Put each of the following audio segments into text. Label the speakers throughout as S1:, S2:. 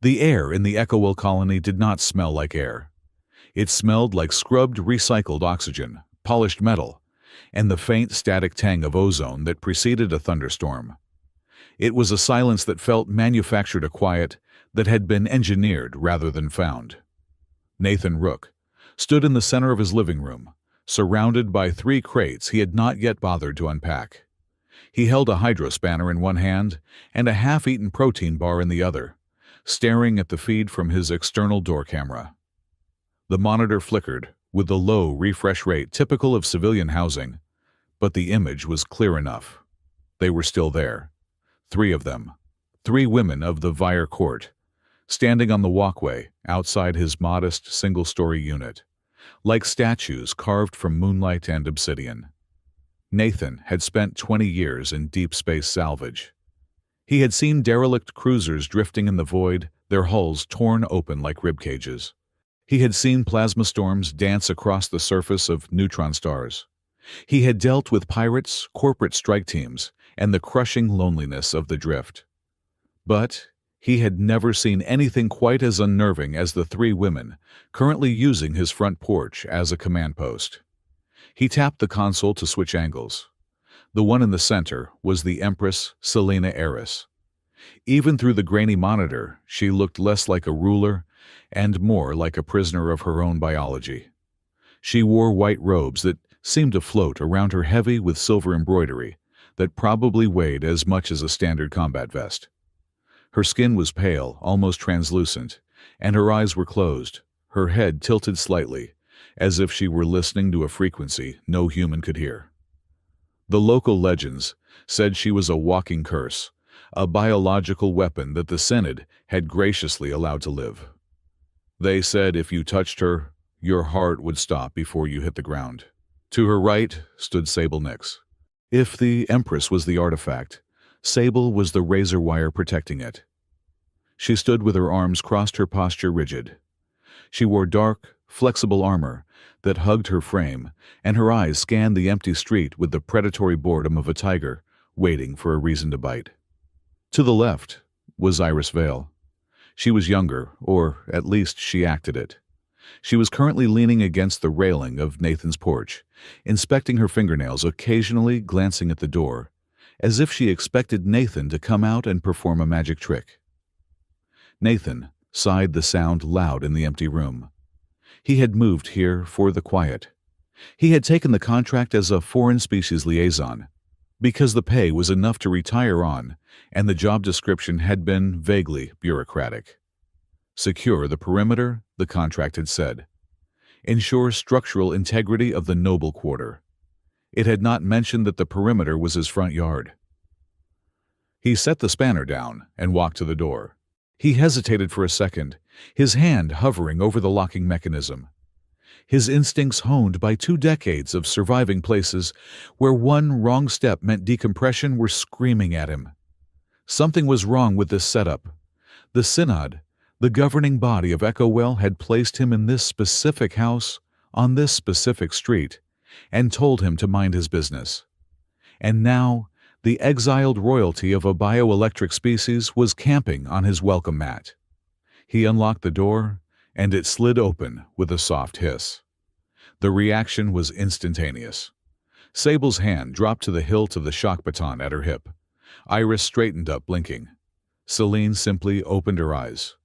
S1: The air in the Echowell colony did not smell like air. It smelled like scrubbed recycled oxygen, polished metal, and the faint static tang of ozone that preceded a thunderstorm. It was a silence that felt manufactured, a quiet that had been engineered rather than found. Nathan Rook stood in the center of his living room, surrounded by 3 crates he had not yet bothered to unpack. He held a hydrospanner in one hand and a half-eaten protein bar in the other, staring at the feed from his external door camera. The monitor flickered with the low refresh rate typical of civilian housing, but the image was clear enough. They were still there. 3 of them. 3 women of the Vire court, standing on the walkway outside his modest single-story unit, like statues carved from moonlight and obsidian. Nathan had spent 20 years in deep space salvage. He had seen derelict cruisers drifting in the void, their hulls torn open like rib cages. He had seen plasma storms dance across the surface of neutron stars. He had dealt with pirates, corporate strike teams, and the crushing loneliness of the drift. But he had never seen anything quite as unnerving as the 3 women currently using his front porch as a command post. He tapped the console to switch angles. The one in the center was the Empress Selena Eris. Even through the grainy monitor, she looked less like a ruler and more like a prisoner of her own biology. She wore white robes that seemed to float around her, heavy with silver embroidery that probably weighed as much as a standard combat vest. Her skin was pale, almost translucent, and her eyes were closed, her head tilted slightly, as if she were listening to a frequency no human could hear. The local legends said she was a walking curse, a biological weapon that the Synod had graciously allowed to live. They said if you touched her, your heart would stop before you hit the ground. To her right stood Sable Nix. If the Empress was the artifact, Sable was the razor wire protecting it. She stood with her arms crossed, her posture rigid. She wore dark, flexible armor that hugged her frame, and her eyes scanned the empty street with the predatory boredom of a tiger waiting for a reason to bite. To the left was Iris Vale. She was younger, or at least she acted it. She was currently leaning against the railing of Nathan's porch, inspecting her fingernails, occasionally glancing at the door, as if she expected Nathan to come out and perform a magic trick. Nathan sighed, the sound loud in the empty room. He had moved here for the quiet. He had taken the contract as a foreign species liaison, because the pay was enough to retire on, and the job description had been vaguely bureaucratic. Secure the perimeter, the contract had said. Ensure structural integrity of the noble quarter. It had not mentioned that the perimeter was his front yard. He set the spanner down and walked to the door. He hesitated for a second, his hand hovering over the locking mechanism. His instincts honed by 2 decades of surviving places where one wrong step meant decompression were screaming at him. Something was wrong with this setup. The Synod, the governing body of Echowell, had placed him in this specific house, on this specific street, and told him to mind his business. And now, the exiled royalty of a bioelectric species was camping on his welcome mat. He unlocked the door, and it slid open with a soft hiss. The reaction was instantaneous. Sable's hand dropped to the hilt of the shock baton at her hip. Iris straightened up, blinking. Celine simply opened her eyes.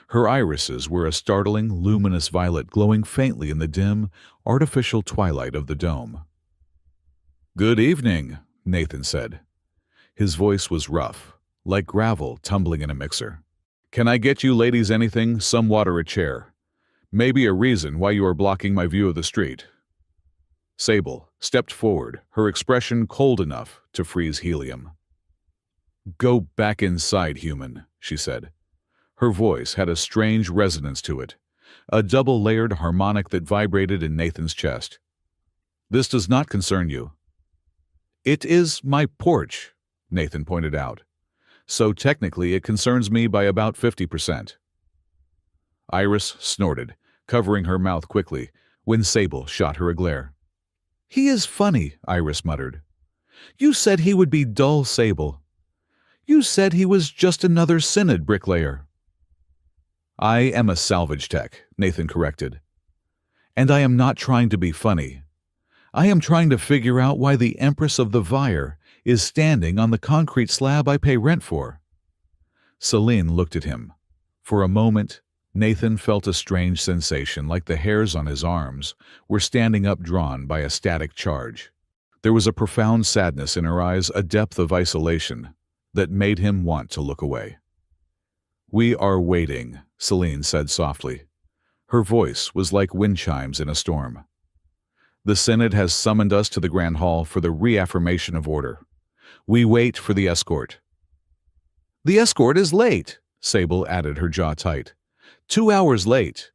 S1: Her irises were a startling, luminous violet glowing faintly in the dim, artificial twilight of the dome. "Good evening," Nathan said. His voice was rough, like gravel tumbling in a mixer. "Can I get you ladies anything, some water, a chair? Maybe a reason why you are blocking my view of the street." Sable stepped forward, her expression cold enough to freeze helium. "Go back inside, human," she said. Her voice had a strange resonance to it, a double-layered harmonic that vibrated in Nathan's chest. "This does not concern you." "It is my porch," Nathan pointed out. "So technically it concerns me by about 50%. Iris snorted, covering her mouth quickly, when Sable shot her a glare. "He is funny," Iris muttered. "You said he would be dull, Sable. You said he was just another Synod bricklayer." I am a salvage tech, Nathan corrected. And I am not trying to be funny. I am trying to figure out why the Empress of the Vire is standing on the concrete slab I pay rent for. Celine looked at him. For a moment, Nathan felt a strange sensation like the hairs on his arms were standing up, drawn by a static charge. There was a profound sadness in her eyes, a depth of isolation that made him want to look away. "We are waiting," Celine said softly. Her voice was like wind chimes in a storm. "The Synod has summoned us to the Grand Hall for the reaffirmation of order. We wait for the escort." "The escort is late," Sable added, her jaw tight. 2 hours late.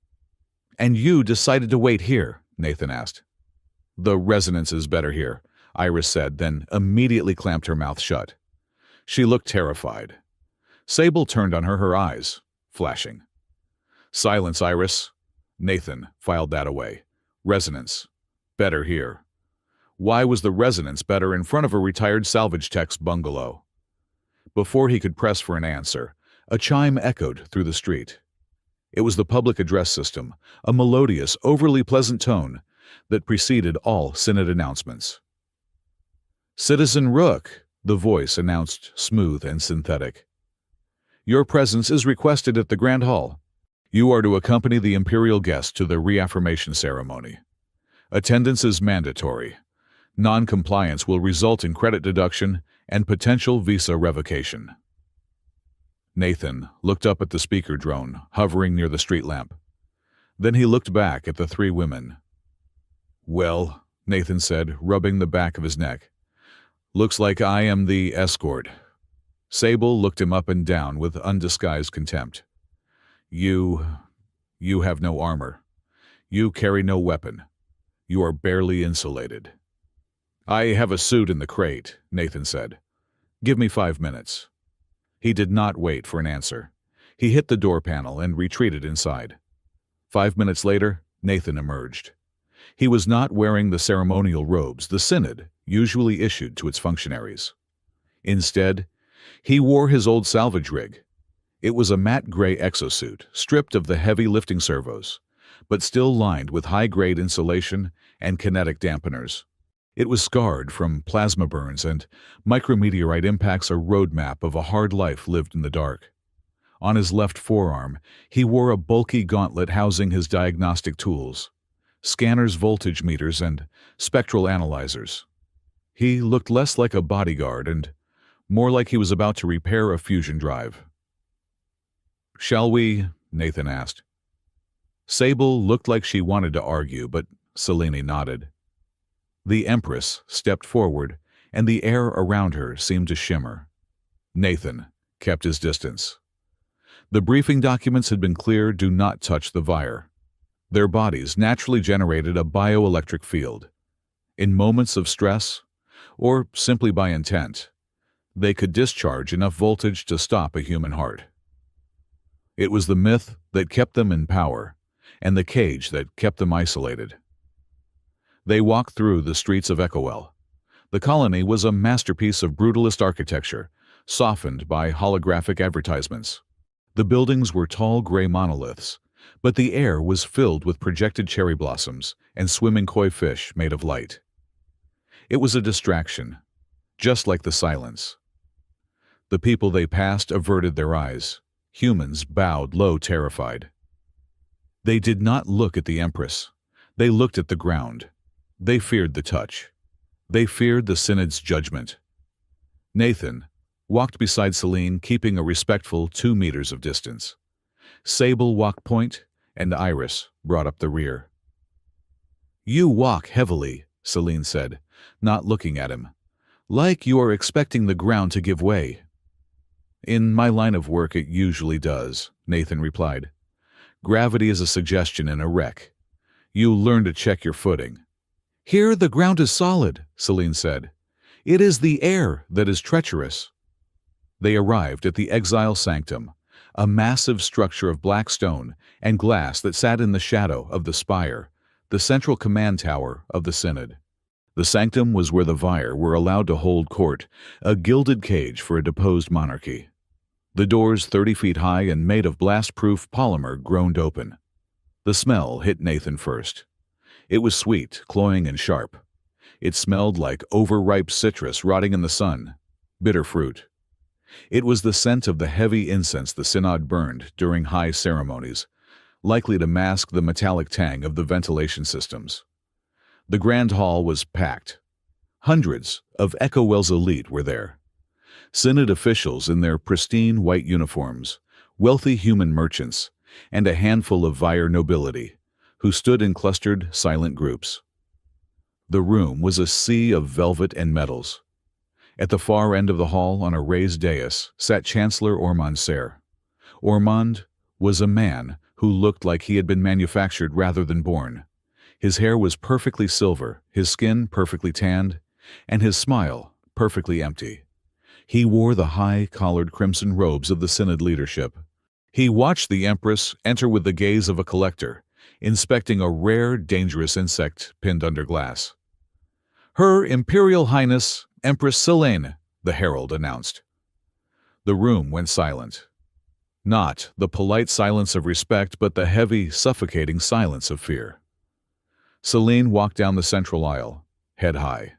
S1: "And you decided to wait here?" Nathan asked. "The resonance is better here," Iris said, then immediately clamped her mouth shut. She looked terrified. Sable turned on her, her eyes flashing. "Silence, Iris." Nathan filed that away. "Resonance. Better here." Why was the resonance better in front of a retired salvage tech's bungalow? Before he could press for an answer, a chime echoed through the street. It was the public address system, a melodious, overly pleasant tone that preceded all Synod announcements. "Citizen Rook," the voice announced, smooth and synthetic. "Your presence is requested at the Grand Hall. You are to accompany the Imperial guest to the reaffirmation ceremony. Attendance is mandatory. Non-compliance will result in credit deduction and potential visa revocation." Nathan looked up at the speaker drone hovering near the street lamp. Then he looked back at the three women. "Well," Nathan said, rubbing the back of his neck, "looks like I am the escort." Sable looked him up and down with undisguised contempt. You have no armor. You carry no weapon. You are barely insulated." "I have a suit in the crate," Nathan said. "Give me 5 minutes." He did not wait for an answer. He hit the door panel and retreated inside. 5 minutes later, Nathan emerged. He was not wearing the ceremonial robes the Synod usually issued to its functionaries. Instead, he wore his old salvage rig. It was a matte gray exosuit, stripped of the heavy lifting servos, but still lined with high-grade insulation and kinetic dampeners. It was scarred from plasma burns and micrometeorite impacts, a roadmap of a hard life lived in the dark. On his left forearm, he wore a bulky gauntlet housing his diagnostic tools, scanners, voltage meters, and spectral analyzers. He looked less like a bodyguard and more like he was about to repair a fusion drive. "Shall we?" Nathan asked. Sable looked like she wanted to argue, but Celine nodded. The Empress stepped forward, and the air around her seemed to shimmer. Nathan kept his distance. The briefing documents had been clear: do not touch the Vire. Their bodies naturally generated a bioelectric field. In moments of stress, or simply by intent, they could discharge enough voltage to stop a human heart. It was the myth that kept them in power, and the cage that kept them isolated. They walked through the streets of Echoel. The colony was a masterpiece of brutalist architecture, softened by holographic advertisements. The buildings were tall gray monoliths, but the air was filled with projected cherry blossoms and swimming koi fish made of light. It was a distraction, just like the silence. The people they passed averted their eyes. Humans bowed low, terrified. They did not look at the Empress. They looked at the ground. They feared the touch. They feared the Synod's judgment. Nathan walked beside Celine, keeping a respectful 2 meters of distance. Sable walked point, and Iris brought up the rear. "You walk heavily," Celine said, not looking at him, "like you are expecting the ground to give way." "In my line of work it usually does," Nathan replied. "Gravity is a suggestion in a wreck. You learn to check your footing." "Here the ground is solid," Celine said. "It is the air that is treacherous." They arrived at the Exile Sanctum, a massive structure of black stone and glass that sat in the shadow of the spire, the central command tower of the Synod. The sanctum was where the Vire were allowed to hold court, a gilded cage for a deposed monarchy. The doors, 30 feet high and made of blast-proof polymer, groaned open. The smell hit Nathan first. It was sweet, cloying, and sharp. It smelled like overripe citrus rotting in the sun, bitter fruit. It was the scent of the heavy incense the synod burned during high ceremonies, likely to mask the metallic tang of the ventilation systems. The grand hall was packed. Hundreds of Echo Wells elite were there. Synod officials in their pristine white uniforms, wealthy human merchants, and a handful of Vire nobility, who stood in clustered, silent groups. The room was a sea of velvet and metals. At the far end of the hall, on a raised dais, sat Chancellor Ormond Serre. Ormond was a man who looked like he had been manufactured rather than born. His hair was perfectly silver, his skin perfectly tanned, and his smile perfectly empty. He wore the high-collared crimson robes of the Synod leadership. He watched the Empress enter with the gaze of a collector, inspecting a rare, dangerous insect pinned under glass. "Her Imperial Highness, Empress Selene," the herald announced. The room went silent. Not the polite silence of respect, but the heavy, suffocating silence of fear. Selene walked down the central aisle, head high.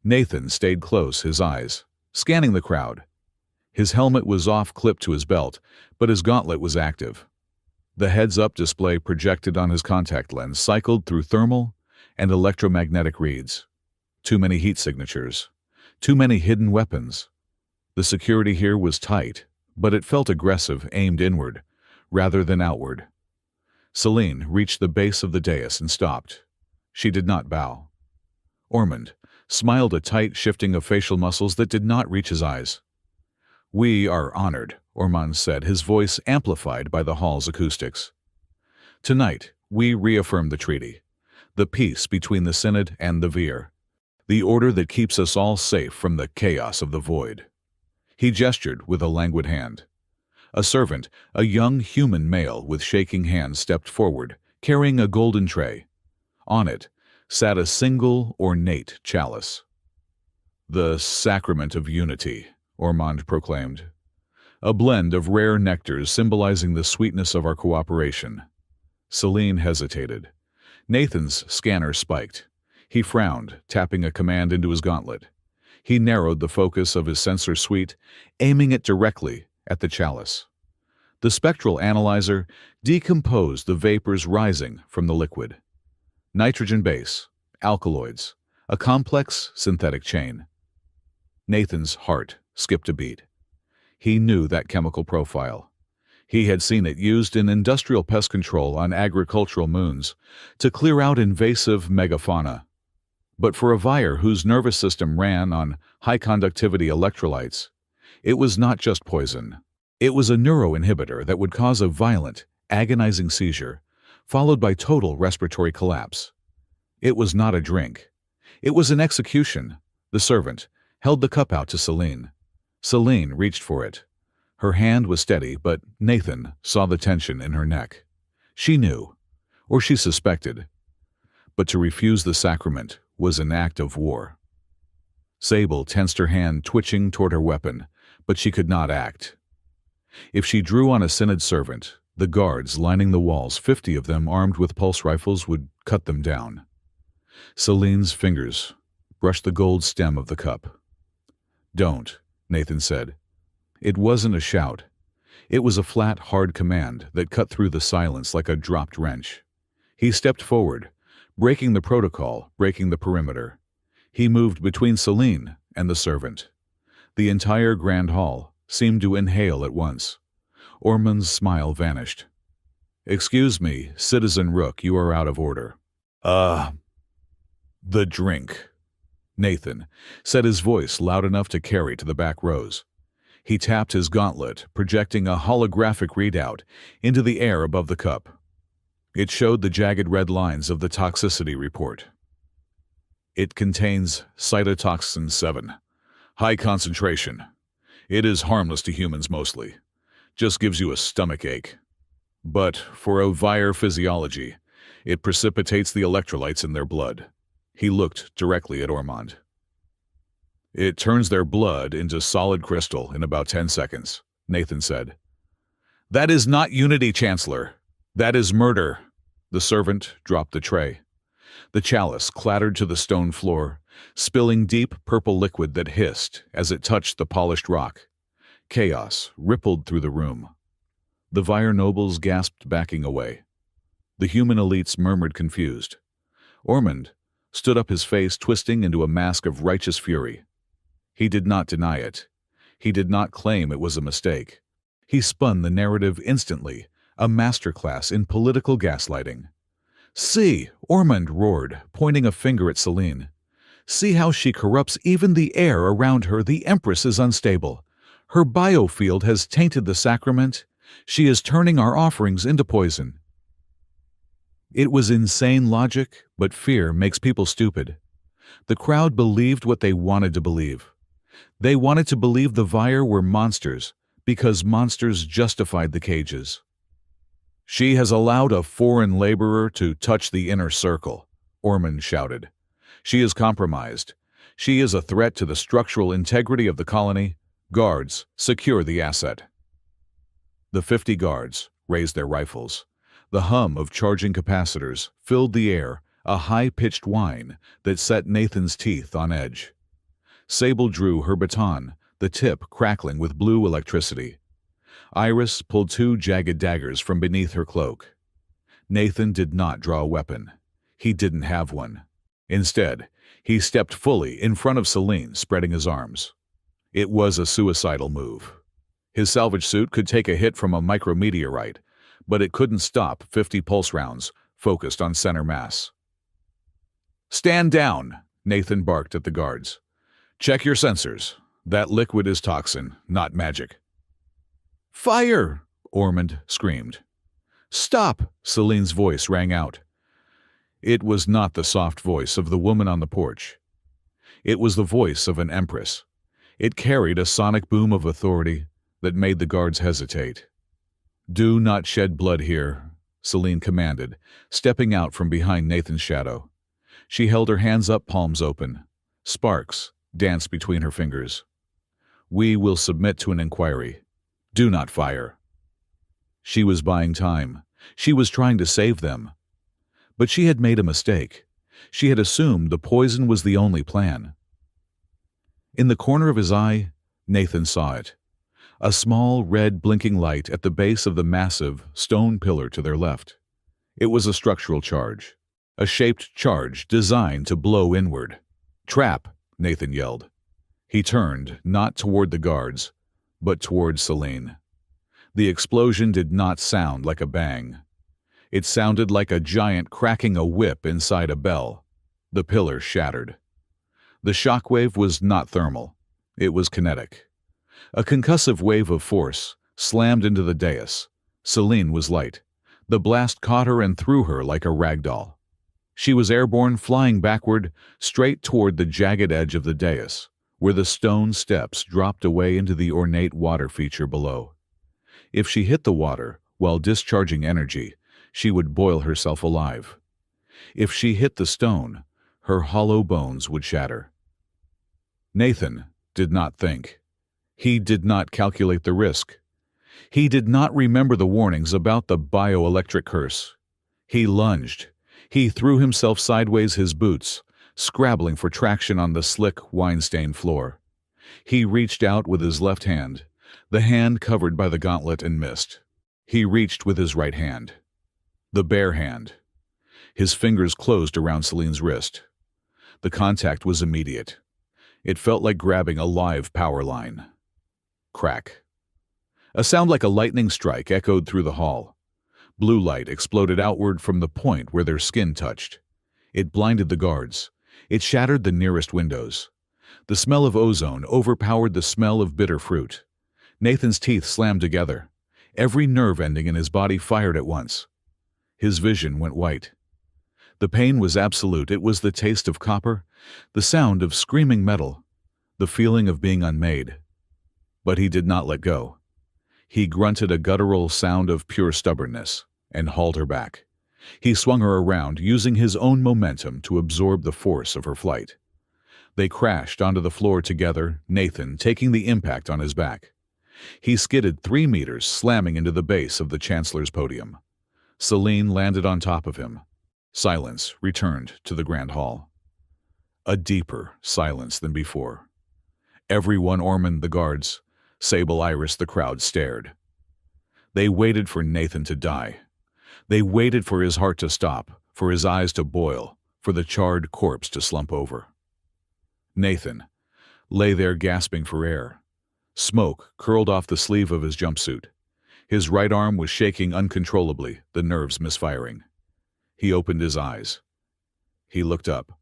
S1: Nathan stayed close, his eyes scanning the crowd. His helmet was off-clipped to his belt, but his gauntlet was active. The heads-up display projected on his contact lens cycled through thermal and electromagnetic reads. Too many heat signatures. Too many hidden weapons. The security here was tight, but it felt aggressive, aimed inward, rather than outward. Selene reached the base of the dais and stopped. She did not bow. Ormond smiled, a tight shifting of facial muscles that did not reach his eyes. "We are honored," Ormond said, his voice amplified by the hall's acoustics. "Tonight, we reaffirm the treaty, the peace between the Synod and the Vir, the order that keeps us all safe from the chaos of the void." He gestured with a languid hand. A servant, a young human male with shaking hands, stepped forward, carrying a golden tray. On it sat a single ornate chalice. "The Sacrament of Unity," Ormond proclaimed. "A blend of rare nectars symbolizing the sweetness of our cooperation." Selene hesitated. Nathan's scanner spiked. He frowned, tapping a command into his gauntlet. He narrowed the focus of his sensor suite, aiming it directly at the chalice. The spectral analyzer decomposed the vapors rising from the liquid. Nitrogen base, alkaloids, a complex synthetic chain. Nathan's heart skipped a beat. He knew that chemical profile. He had seen it used in industrial pest control on agricultural moons to clear out invasive megafauna. But for a Vire whose nervous system ran on high-conductivity electrolytes, it was not just poison. It was a neuroinhibitor that would cause a violent, agonizing seizure, followed by total respiratory collapse. It was not a drink. It was an execution. The servant held the cup out to Selene. Selene reached for it. Her hand was steady, but Nathan saw the tension in her neck. She knew, or she suspected. But to refuse the sacrament was an act of war. Sable tensed her hand, twitching toward her weapon, but she could not act. If she drew on a Synod servant, the guards lining the walls, 50 of them armed with pulse rifles, would cut them down. Selene's fingers brushed the gold stem of the cup. "Don't," Nathan said. It wasn't a shout. It was a flat, hard command that cut through the silence like a dropped wrench. He stepped forward, breaking the protocol, breaking the perimeter. He moved between Selene and the servant. The entire grand hall seemed to inhale at once. Ormond's smile vanished. "Excuse me, Citizen Rook, you are out of order." The drink," Nathan said, his voice loud enough to carry to the back rows. He tapped his gauntlet, projecting a holographic readout into the air above the cup. It showed the jagged red lines of the toxicity report. "It contains cytotoxin 7. High concentration. It is harmless to humans mostly. Just gives you a stomach ache. But for a Vire physiology, it precipitates the electrolytes in their blood." He looked directly at Ormond. "It turns their blood into solid crystal in about 10 seconds. Nathan said. "That is not unity, Chancellor. That is murder." The servant dropped the tray. The chalice clattered to the stone floor, spilling deep purple liquid that hissed as it touched the polished rock. Chaos rippled through the room. The Vyre nobles gasped, backing away. The human elites murmured, confused. Ormond stood up, his face twisting into a mask of righteous fury. He did not deny it. He did not claim it was a mistake. He spun the narrative instantly, a masterclass in political gaslighting. "See," Ormond roared, pointing a finger at Selene. "See how she corrupts even the air around her. The Empress is unstable. Her biofield has tainted the sacrament. She is turning our offerings into poison." It was insane logic, but fear makes people stupid. The crowd believed what they wanted to believe. They wanted to believe the Vyre were monsters, because monsters justified the cages. "She has allowed a foreign laborer to touch the inner circle," Ormond shouted. "She is compromised. She is a threat to the structural integrity of the colony. Guards, secure the asset." The 50 guards raised their rifles. The hum of charging capacitors filled the air, a high-pitched whine that set Nathan's teeth on edge. Sable drew her baton, the tip crackling with blue electricity. Iris pulled 2 jagged daggers from beneath her cloak. Nathan did not draw a weapon. He didn't have one. Instead, he stepped fully in front of Selene, spreading his arms. It was a suicidal move. His salvage suit could take a hit from a micrometeorite, but it couldn't stop 50 pulse rounds focused on center mass. "Stand down," Nathan barked at the guards. "Check your sensors. That liquid is toxin, not magic." "Fire!" Ormond screamed. "Stop!" Selene's voice rang out. It was not the soft voice of the woman on the porch. It was the voice of an Empress. It carried a sonic boom of authority that made the guards hesitate. "Do not shed blood here," Selene commanded, stepping out from behind Nathan's shadow. She held her hands up, palms open. Sparks danced between her fingers. "We will submit to an inquiry. Do not fire." She was buying time. She was trying to save them. But she had made a mistake. She had assumed the poison was the only plan. In the corner of his eye, Nathan saw it. A small, red, blinking light at the base of the massive stone pillar to their left. It was a structural charge. A shaped charge designed to blow inward. "Trap!" Nathan yelled. He turned, not toward the guards, but toward Selene. The explosion did not sound like a bang. It sounded like a giant cracking a whip inside a bell. The pillar shattered. The shockwave was not thermal. It was kinetic. A concussive wave of force slammed into the dais. Selene was light. The blast caught her and threw her like a rag doll. She was airborne, flying backward, straight toward the jagged edge of the dais, where the stone steps dropped away into the ornate water feature below. If she hit the water while discharging energy, she would boil herself alive. If she hit the stone, her hollow bones would shatter. Nathan did not think. He did not calculate the risk. He did not remember the warnings about the bioelectric curse. He lunged. He threw himself sideways, his boots scrabbling for traction on the slick, wine-stained floor. He reached out with his left hand, the hand covered by the gauntlet, and missed. He reached with his right hand. The bare hand. His fingers closed around Selene's wrist. The contact was immediate. It felt like grabbing a live power line. Crack. A sound like a lightning strike echoed through the hall. Blue light exploded outward from the point where their skin touched. It blinded the guards. It shattered the nearest windows. The smell of ozone overpowered the smell of bitter fruit. Nathan's teeth slammed together. Every nerve ending in his body fired at once. His vision went white. The pain was absolute. It was the taste of copper, the sound of screaming metal, the feeling of being unmade. But he did not let go. He grunted a guttural sound of pure stubbornness and hauled her back. He swung her around, using his own momentum to absorb the force of her flight. They crashed onto the floor together, Nathan taking the impact on his back. He skidded 3 meters, slamming into the base of the Chancellor's podium. Celine landed on top of him. Silence returned to the Grand Hall. A deeper silence than before. Everyone, Ormond, the guards, Sable, Iris, the crowd stared. They waited for Nathan to die. They waited for his heart to stop, for his eyes to boil, for the charred corpse to slump over. Nathan lay there gasping for air. Smoke curled off the sleeve of his jumpsuit. His right arm was shaking uncontrollably, the nerves misfiring. He opened his eyes. He looked up.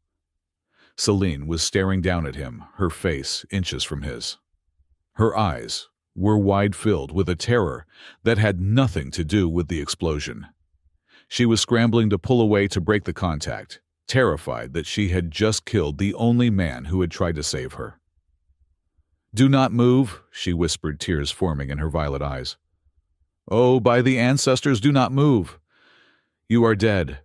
S1: Celine was staring down at him, her face inches from his. Her eyes were wide-filled with a terror that had nothing to do with the explosion. She was scrambling to pull away to break the contact, terrified that she had just killed the only man who had tried to save her. "Do not move," she whispered, tears forming in her violet eyes. "Oh, by the ancestors, do not move. You are dead."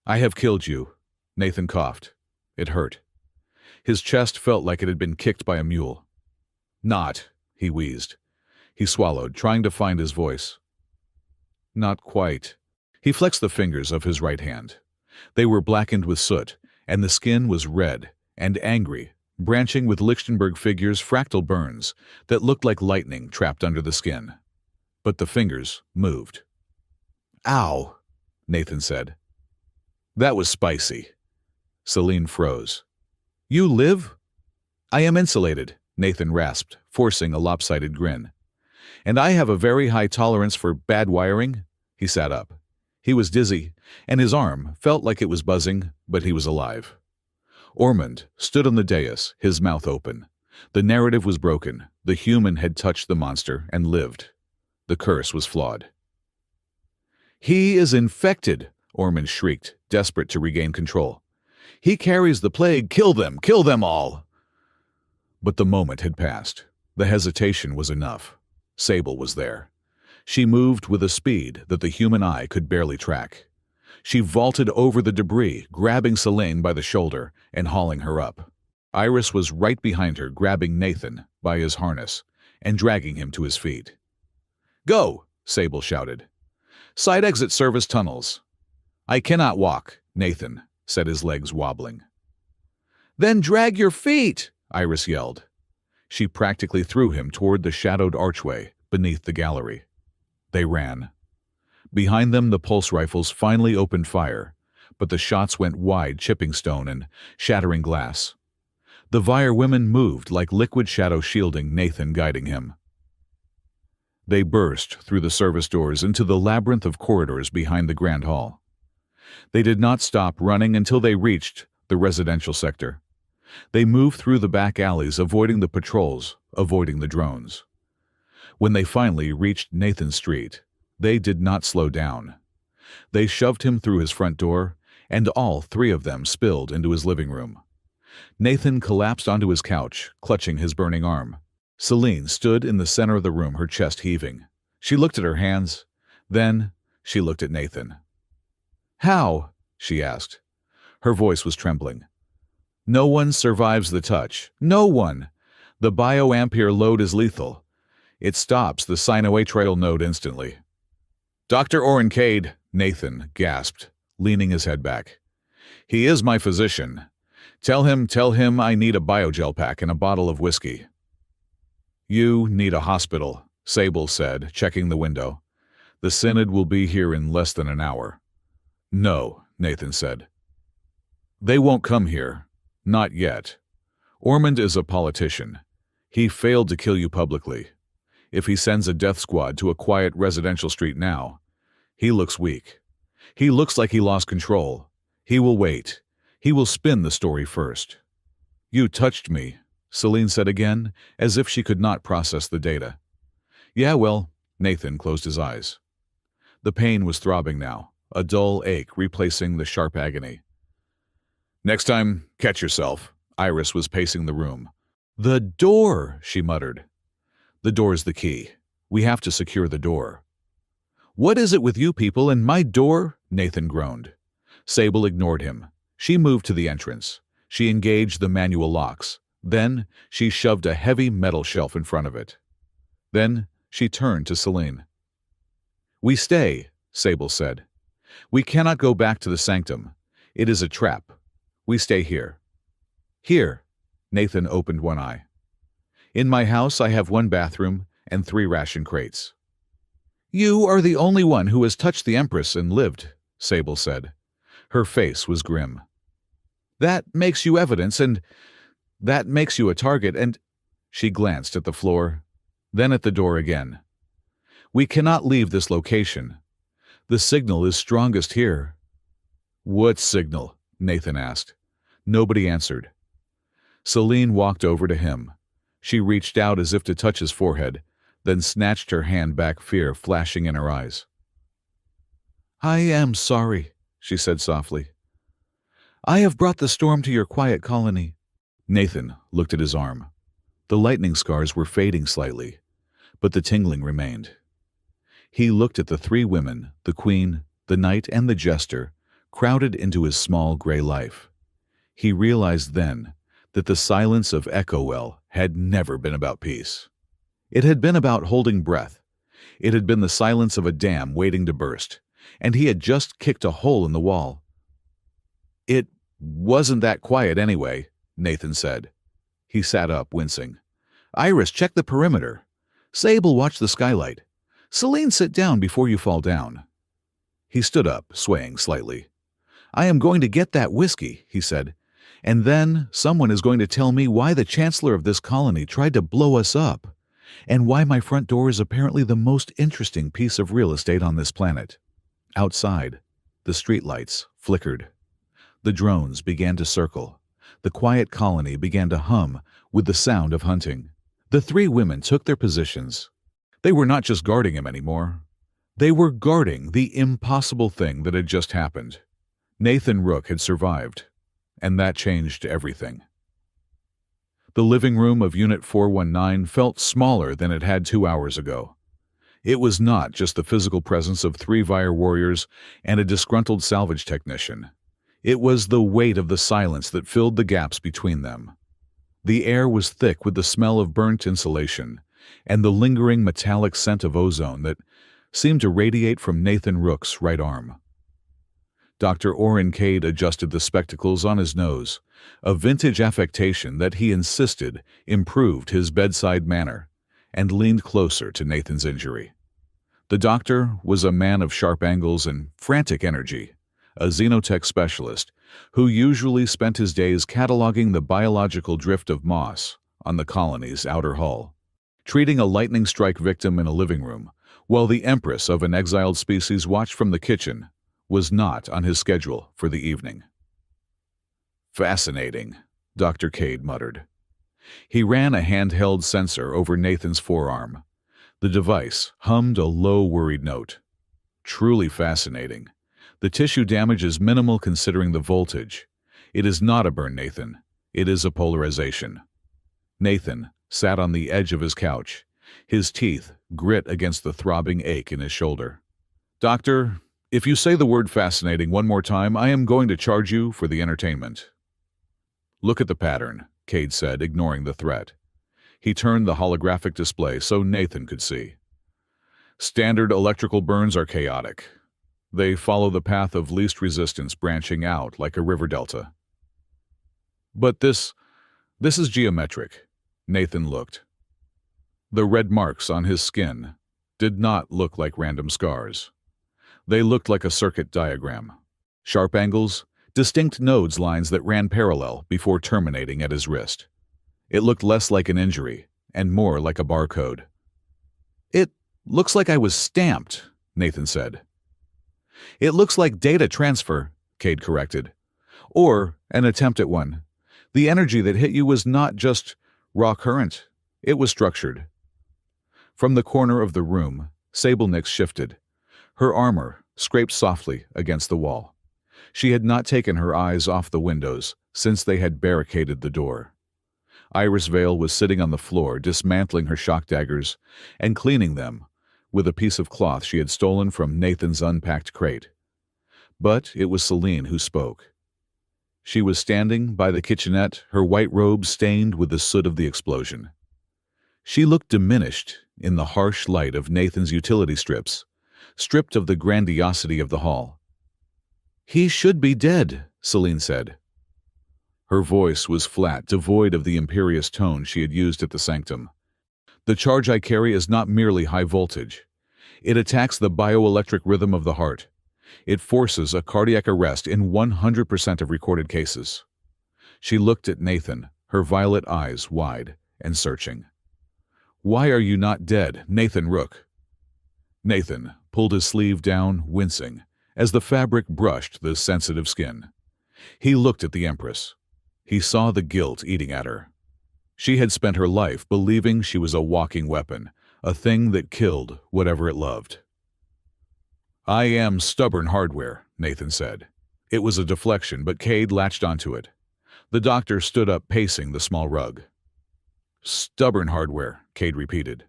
S1: "I have killed you," Nathan coughed. It hurt. His chest felt like it had been kicked by a mule. "Not," he wheezed. He swallowed, trying to find his voice. "Not quite." He flexed the fingers of his right hand. They were blackened with soot, and the skin was red and angry, branching with Lichtenberg figures, fractal burns that looked like lightning trapped under the skin. But the fingers moved. "Ow," Nathan said. "That was spicy." Celine froze. "You live?" "I am insulated," Nathan rasped, forcing a lopsided grin. "And I have a very high tolerance for bad wiring." He sat up. He was dizzy, and his arm felt like it was buzzing, but he was alive. Ormond stood on the dais, his mouth open. The narrative was broken. The human had touched the monster and lived. The curse was flawed. "He is infected," Ormond shrieked, desperate to regain control. "He carries the plague. Kill them all." But the moment had passed. The hesitation was enough. Sable was there. She moved with a speed that the human eye could barely track. She vaulted over the debris, grabbing Celine by the shoulder and hauling her up. Iris was right behind her, grabbing Nathan by his harness and dragging him to his feet. "Go!" Sable shouted. "Side exit service tunnels." "I cannot walk," Nathan said, his legs wobbling. "Then drag your feet!" Iris yelled. She practically threw him toward the shadowed archway beneath the gallery. They ran. Behind them, the pulse rifles finally opened fire, but the shots went wide, chipping stone and shattering glass. The Vire women moved like liquid shadow, shielding Nathan, guiding him. They burst through the service doors into the labyrinth of corridors behind the Grand Hall. They did not stop running until they reached the residential sector. They moved through the back alleys, avoiding the patrols, avoiding the drones. When they finally reached Nathan's street, they did not slow down. They shoved him through his front door, and all 3 of them spilled into his living room. Nathan collapsed onto his couch, clutching his burning arm. Celine stood in the center of the room, her chest heaving. She looked at her hands. Then she looked at Nathan. "How?" she asked. Her voice was trembling. "No one survives the touch. No one. The bioampere load is lethal. It stops the sinoatrial node instantly." "Dr. Orencade," Nathan gasped, leaning his head back. "He is my physician. Tell him I need a biogel pack and a bottle of whiskey." "You need a hospital," Sable said, checking the window. "The Synod will be here in less than an hour." "No," Nathan said. "They won't come here. Not yet. Ormond is a politician. He failed to kill you publicly. If he sends a death squad to a quiet residential street now, he looks weak. He looks like he lost control. He will wait. He will spin the story first." "You touched me," Celine said again, as if she could not process the data. "Yeah, well," Nathan closed his eyes. The pain was throbbing now, a dull ache replacing the sharp agony. "Next time, catch yourself." Iris was pacing the room. "The door," she muttered. "The door's the key. We have to secure the door." "What is it with you people and my door?" Nathan groaned. Sable ignored him. She moved to the entrance. She engaged the manual locks. Then she shoved a heavy metal shelf in front of it. Then she turned to Celine. "We stay," Sable said. "We cannot go back to the sanctum. It is a trap. We stay here." "Here." Nathan opened one eye. "In my house I have one bathroom and 3 ration crates." "You are the only one who has touched the Empress and lived," Sable said. Her face was grim. "That makes you evidence, and that makes you a target, and—" She glanced at the floor, then at the door again. "We cannot leave this location. The signal is strongest here." "What signal?" Nathan asked. Nobody answered. Celine walked over to him. She reached out as if to touch his forehead, then snatched her hand back, fear flashing in her eyes. "I am sorry," she said softly. "I have brought the storm to your quiet colony." Nathan looked at his arm. The lightning scars were fading slightly, but the tingling remained. He looked at the 3 women, the queen, the knight, and the jester, crowded into his small gray life. He realized then that the silence of Echowell had never been about peace. It had been about holding breath. It had been the silence of a dam waiting to burst, and he had just kicked a hole in the wall. "It wasn't that quiet anyway," Nathan said. He sat up, wincing. "Iris, check the perimeter. Sable, watch the skylight. Celine, sit down before you fall down." He stood up, swaying slightly. "I am going to get that whiskey," he said, "and then someone is going to tell me why the Chancellor of this colony tried to blow us up, and why my front door is apparently the most interesting piece of real estate on this planet." Outside, the streetlights flickered. The drones began to circle. The quiet colony began to hum with the sound of hunting. The 3 women took their positions. They were not just guarding him anymore. They were guarding the impossible thing that had just happened. Nathan Rook had survived, and that changed everything. The living room of Unit 419 felt smaller than it had 2 hours ago. It was not just the physical presence of 3 Vire warriors and a disgruntled salvage technician. It was the weight of the silence that filled the gaps between them. The air was thick with the smell of burnt insulation and the lingering metallic scent of ozone that seemed to radiate from Nathan Rook's right arm. Dr. Orrin Cade adjusted the spectacles on his nose, a vintage affectation that he insisted improved his bedside manner, and leaned closer to Nathan's injury. The doctor was a man of sharp angles and frantic energy, a xenotech specialist who usually spent his days cataloging the biological drift of moss on the colony's outer hull. Treating a lightning strike victim in a living room, while the Empress of an exiled species watched from the kitchen, was not on his schedule for the evening. "Fascinating," Dr. Cade muttered. He ran a handheld sensor over Nathan's forearm. The device hummed a low, worried note. "Truly fascinating. The tissue damage is minimal considering the voltage. It is not a burn, Nathan. It is a polarization." Nathan sat on the edge of his couch, his teeth grit against the throbbing ache in his shoulder. "Doctor, if you say the word fascinating one more time, I am going to charge you for the entertainment." "Look at the pattern," Cade said, ignoring the threat. He turned the holographic display so Nathan could see. "Standard electrical burns are chaotic. They follow the path of least resistance, branching out like a river delta." "But this is geometric." Nathan looked. The red marks on his skin did not look like random scars. They looked like a circuit diagram. Sharp angles, distinct nodes lines that ran parallel before terminating at his wrist. It looked less like an injury and more like a barcode. "It looks like I was stamped," Nathan said. "It looks like data transfer," Cade corrected. "Or an attempt at one. The energy that hit you was not just raw current. It was structured." From the corner of the room, Sable Nix shifted. Her armor scraped softly against the wall. She had not taken her eyes off the windows since they had barricaded the door. Iris Vale was sitting on the floor, dismantling her shock daggers and cleaning them with a piece of cloth she had stolen from Nathan's unpacked crate. But it was Celine who spoke. She was standing by the kitchenette, her white robe stained with the soot of the explosion. She looked diminished in the harsh light of Nathan's utility strips, stripped of the grandiosity of the hall. "He should be dead," Celine said. Her voice was flat, devoid of the imperious tone she had used at the sanctum. "The charge I carry is not merely high voltage. It attacks the bioelectric rhythm of the heart. It forces a cardiac arrest in 100% of recorded cases." She looked at Nathan, her violet eyes wide and searching. "Why are you not dead, Nathan Rook?" Nathan pulled his sleeve down, wincing, as the fabric brushed the sensitive skin. He looked at the Empress. He saw the guilt eating at her. She had spent her life believing she was a walking weapon, a thing that killed whatever it loved. "I am stubborn hardware," Nathan said. It was a deflection, but Cade latched onto it. The doctor stood up, pacing the small rug. "Stubborn hardware," Cade repeated.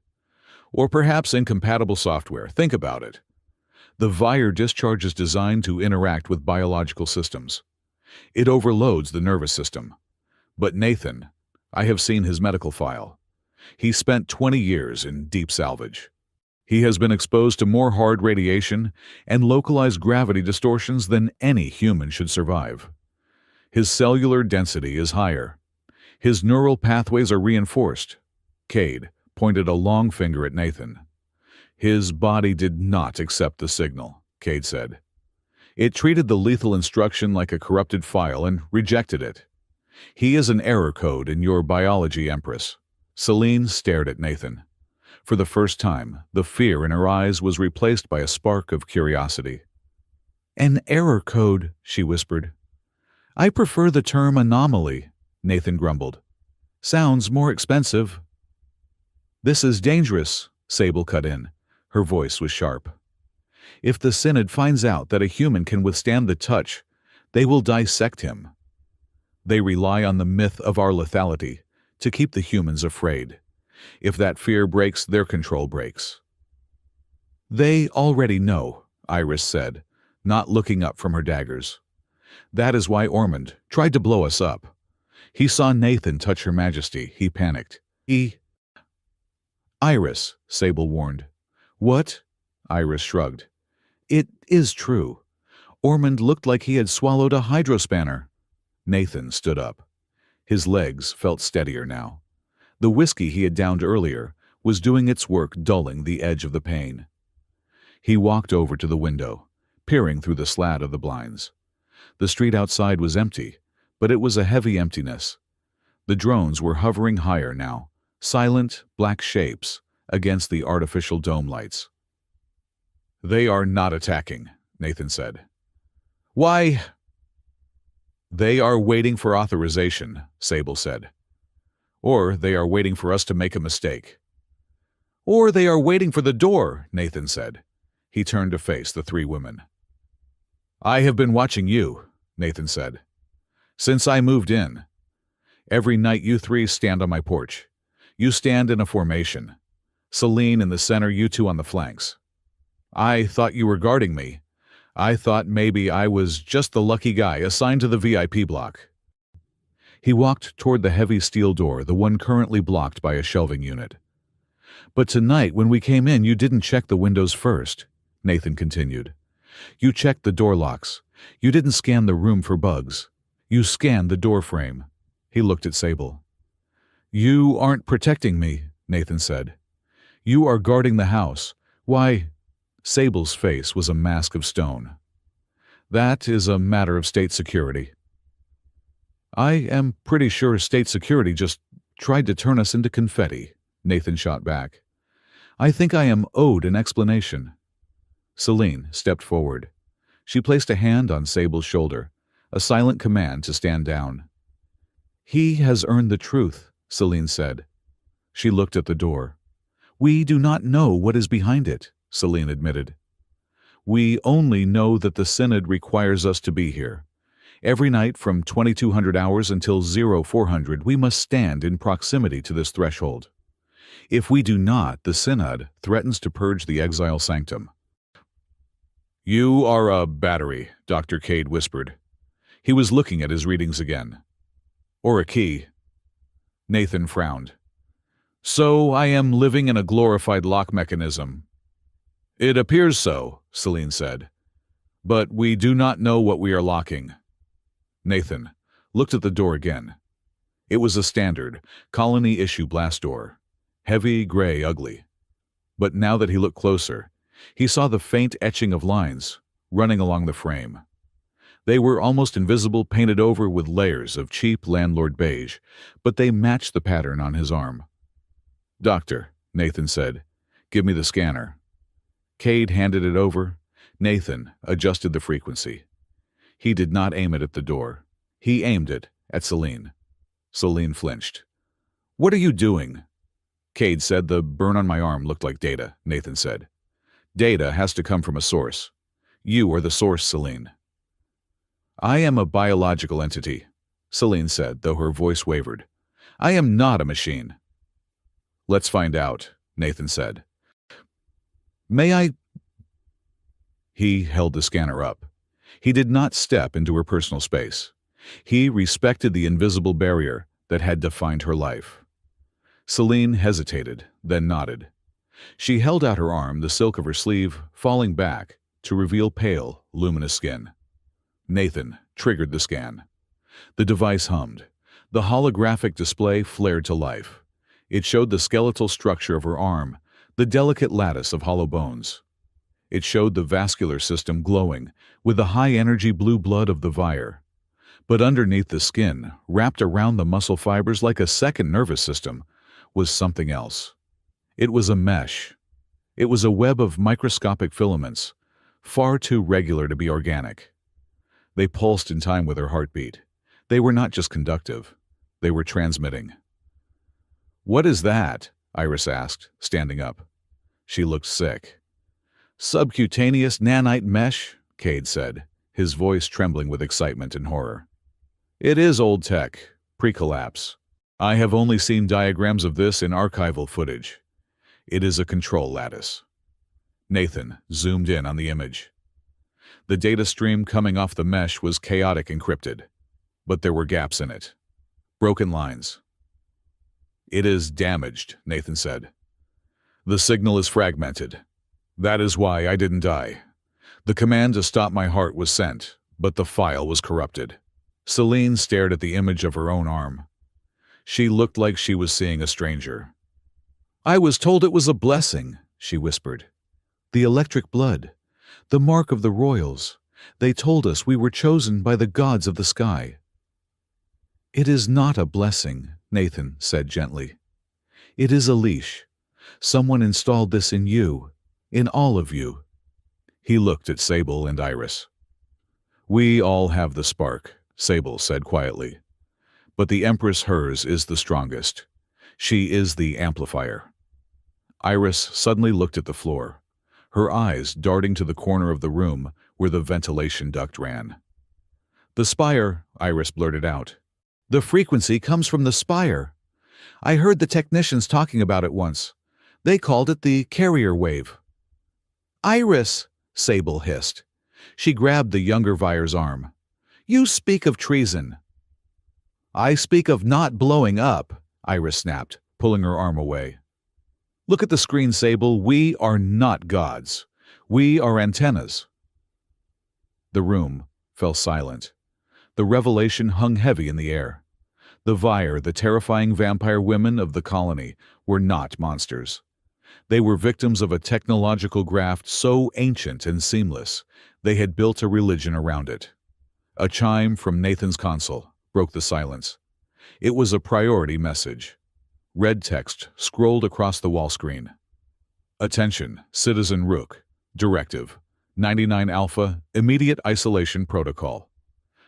S1: "Or perhaps incompatible software. Think about it. The Vire discharge is designed to interact with biological systems. It overloads the nervous system. But Nathan, I have seen his medical file. He spent 20 years in deep salvage. He has been exposed to more hard radiation and localized gravity distortions than any human should survive. His cellular density is higher. His neural pathways are reinforced." Cade pointed a long finger at Nathan. "His body did not accept the signal," Cade said. "It treated the lethal instruction like a corrupted file and rejected it. He is an error code in your biology, Empress." Celine stared at Nathan. For the first time, the fear in her eyes was replaced by a spark of curiosity. "An error code," she whispered. "I prefer the term anomaly," Nathan grumbled. "Sounds more expensive." "This is dangerous," Sable cut in. Her voice was sharp. "If the Synod finds out that a human can withstand the touch, they will dissect him. They rely on the myth of our lethality to keep the humans afraid. If that fear breaks, their control breaks." "They already know," Iris said, not looking up from her daggers. "That is why Ormond tried to blow us up. He saw Nathan touch Her Majesty. He panicked. Iris," Sable warned. "What?" Iris shrugged. "It is true. Ormond looked like he had swallowed a hydrospanner." Nathan stood up. His legs felt steadier now. The whiskey he had downed earlier was doing its work, dulling the edge of the pain. He walked over to the window, peering through the slat of the blinds. The street outside was empty, but it was a heavy emptiness. The drones were hovering higher now, silent, black shapes against the artificial dome lights. "They are not attacking," Nathan said. "Why?" "They are waiting for authorization," Sable said. "Or they are waiting for us to make a mistake." "Or they are waiting for the door," Nathan said. He turned to face the three women. "I have been watching you," Nathan said. "Since I moved in. Every night you three stand on my porch. You stand in a formation. Celine in the center, you two on the flanks. I thought you were guarding me. I thought maybe I was just the lucky guy assigned to the VIP block." He walked toward the heavy steel door, the one currently blocked by a shelving unit. "But tonight when we came in, you didn't check the windows first," Nathan continued. "You checked the door locks. You didn't scan the room for bugs. You scanned the door frame." He looked at Sable. "You aren't protecting me," Nathan said. "You are guarding the house. Why?" Sable's face was a mask of stone. "That is a matter of state security." "I am pretty sure state security just tried to turn us into confetti," Nathan shot back. "I think I am owed an explanation." Celine stepped forward. She placed a hand on Sable's shoulder, a silent command to stand down. "He has earned the truth," Celine said. She looked at the door. "We do not know what is behind it," Celine admitted. "We only know that the Synod requires us to be here. Every night from 2200 hours until 0400 we must stand in proximity to this threshold. If we do not, the Synod threatens to purge the exile sanctum." "You are a battery," Dr. Cade whispered. He was looking at his readings again. "Or a key." Nathan frowned. So I am living in a glorified lock mechanism. It appears so, Celine said. But we do not know what we are locking. Nathan looked at the door again. It was a standard, colony-issue blast door. Heavy, gray, ugly. But now that he looked closer, he saw the faint etching of lines running along the frame. They were almost invisible, painted over with layers of cheap landlord beige, but they matched the pattern on his arm. "Doctor," Nathan said, "give me the scanner." Cade handed it over. Nathan adjusted the frequency. He did not aim it at the door. He aimed it at Celine. Celine flinched. "What are you doing?" Cade said. "The burn on my arm looked like data," Nathan said. "Data has to come from a source. You are the source, Celine." "I am a biological entity," Celine said, though her voice wavered. "I am not a machine." "Let's find out," Nathan said. "May I—" He held the scanner up. He did not step into her personal space. He respected the invisible barrier that had defined her life. Celine hesitated, then nodded. She held out her arm, the silk of her sleeve falling back to reveal pale, luminous skin. Nathan triggered the scan. The device hummed. The holographic display flared to life. It showed the skeletal structure of her arm, the delicate lattice of hollow bones. It showed the vascular system glowing with the high-energy blue blood of the Vire. But underneath the skin, wrapped around the muscle fibers like a second nervous system, was something else. It was a mesh. It was a web of microscopic filaments, far too regular to be organic. They pulsed in time with her heartbeat. They were not just conductive. They were transmitting. "What is that?" Iris asked, standing up. She looked sick. "Subcutaneous nanite mesh," Cade said, his voice trembling with excitement and horror. "It is old tech, pre-collapse. I have only seen diagrams of this in archival footage. It is a control lattice." Nathan zoomed in on the image. The data stream coming off the mesh was chaotic encrypted, but there were gaps in it. Broken lines. "It is damaged," Nathan said. "The signal is fragmented. That is why I didn't die. The command to stop my heart was sent, but the file was corrupted." Celine stared at the image of her own arm. She looked like she was seeing a stranger. "I was told it was a blessing," she whispered. "The electric blood, the mark of the royals. They told us we were chosen by the gods of the sky." "It is not a blessing," Nathan said gently. "It is a leash. Someone installed this in you, in all of you." He looked at Sable and Iris. "We all have the spark," Sable said quietly. "But the Empress, hers, is the strongest. She is the amplifier." Iris suddenly looked at the floor, her eyes darting to the corner of the room where the ventilation duct ran. "The spire," Iris blurted out. "The frequency comes from the spire. I heard the technicians talking about it once. They called it the carrier wave." "Iris!" Sable hissed. She grabbed the younger Vire's arm. "You speak of treason." "I speak of not blowing up," Iris snapped, pulling her arm away. "Look at the screen, Sable. We are not gods. We are antennas." The room fell silent. The revelation hung heavy in the air. The Vire, the terrifying vampire women of the colony, were not monsters. They were victims of a technological graft so ancient and seamless, they had built a religion around it. A chime from Nathan's console broke the silence. It was a priority message. Red text scrolled across the wall screen. "Attention, Citizen Rook. Directive. 99 Alpha, Immediate Isolation Protocol.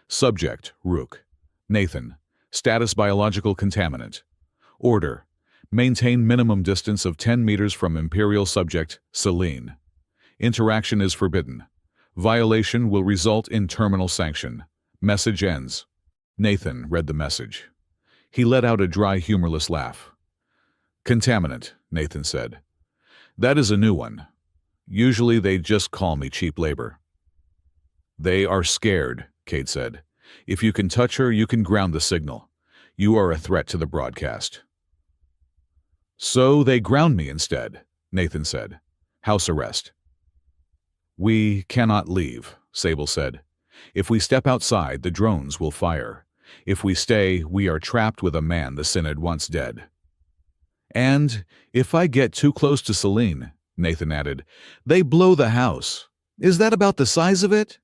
S1: Subject, Rook. Nathan. Status biological contaminant. Order. Maintain minimum distance of 10 meters from Imperial subject, Celine. Interaction is forbidden. Violation will result in terminal sanction. Message ends." Nathan read the message. He let out a dry, humorless laugh. "Contaminant," Nathan said. "That is a new one. Usually they just call me cheap labor." "They are scared," Cade said. "If you can touch her, you can ground the signal. You are a threat to the broadcast." So they ground me instead, Nathan said. House arrest. We cannot leave, Sable said. If we step outside, the drones will fire. If we stay, we are trapped with a man the Synod wants dead. And if I get too close to Celine, Nathan added, they blow the house. Is that about the size of it?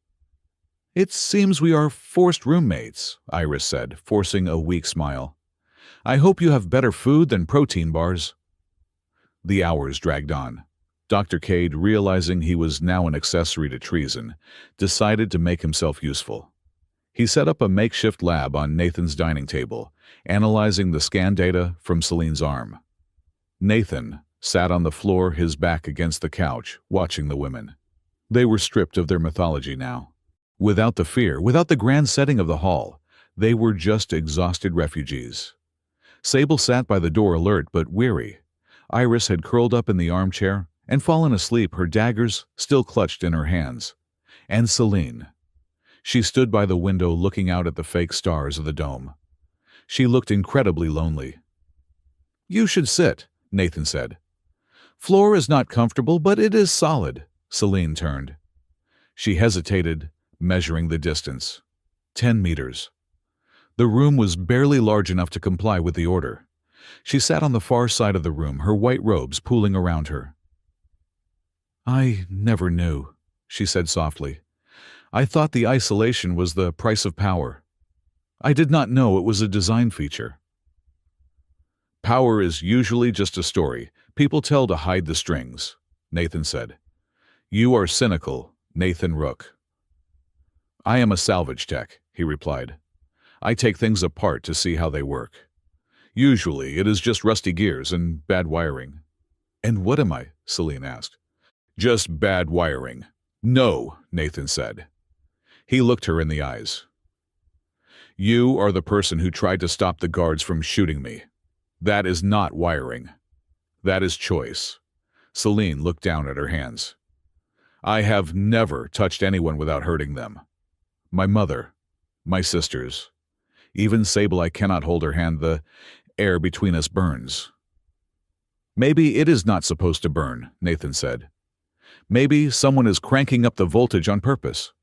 S1: It seems we are forced roommates, Iris said, forcing a weak smile. I hope you have better food than protein bars. The hours dragged on. Dr. Cade, realizing he was now an accessory to treason, decided to make himself useful. He set up a makeshift lab on Nathan's dining table, analyzing the scan data from Celine's arm. Nathan sat on the floor, his back against the couch, watching the women. They were stripped of their mythology now. Without the fear, without the grand setting of the hall, they were just exhausted refugees. Sable sat by the door, alert but weary. Iris had curled up in the armchair and fallen asleep, her daggers still clutched in her hands. And Celine. She stood by the window looking out at the fake stars of the dome. She looked incredibly lonely. You should sit, Nathan said. Floor is not comfortable, but it is solid. Celine turned. She hesitated, measuring the distance. 10 meters. The room was barely large enough to comply with the order. She sat on the far side of the room, her white robes pooling around her. I never knew, she said softly. I thought the isolation was the price of power. I did not know it was a design feature. Power is usually just a story people tell to hide the strings, Nathan said. You are cynical, Nathan Rook. I am a salvage tech, he replied. I take things apart to see how they work. Usually it is just rusty gears and bad wiring. And what am I? Celine asked. Just bad wiring. No, Nathan said. He looked her in the eyes. You are the person who tried to stop the guards from shooting me. That is not wiring. That is choice. Celine looked down at her hands. I have never touched anyone without hurting them. My mother, my sisters. Even Sable, I cannot hold her hand. The air between us burns. Maybe it is not supposed to burn, Nathan said. Maybe someone is cranking up the voltage on purpose.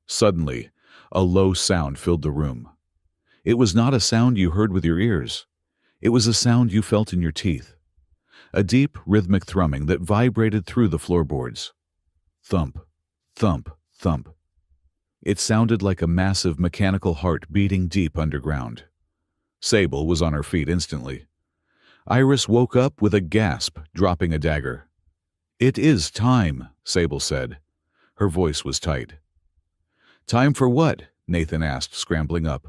S1: Suddenly, a low sound filled the room. It was not a sound you heard with your ears. It was a sound you felt in your teeth. A deep, rhythmic thrumming that vibrated through the floorboards. Thump, thump, thump. It sounded like a massive mechanical heart beating deep underground. Sable was on her feet instantly. Iris woke up with a gasp, dropping a dagger. It is time, Sable said. Her voice was tight. Time for what? Nathan asked, scrambling up.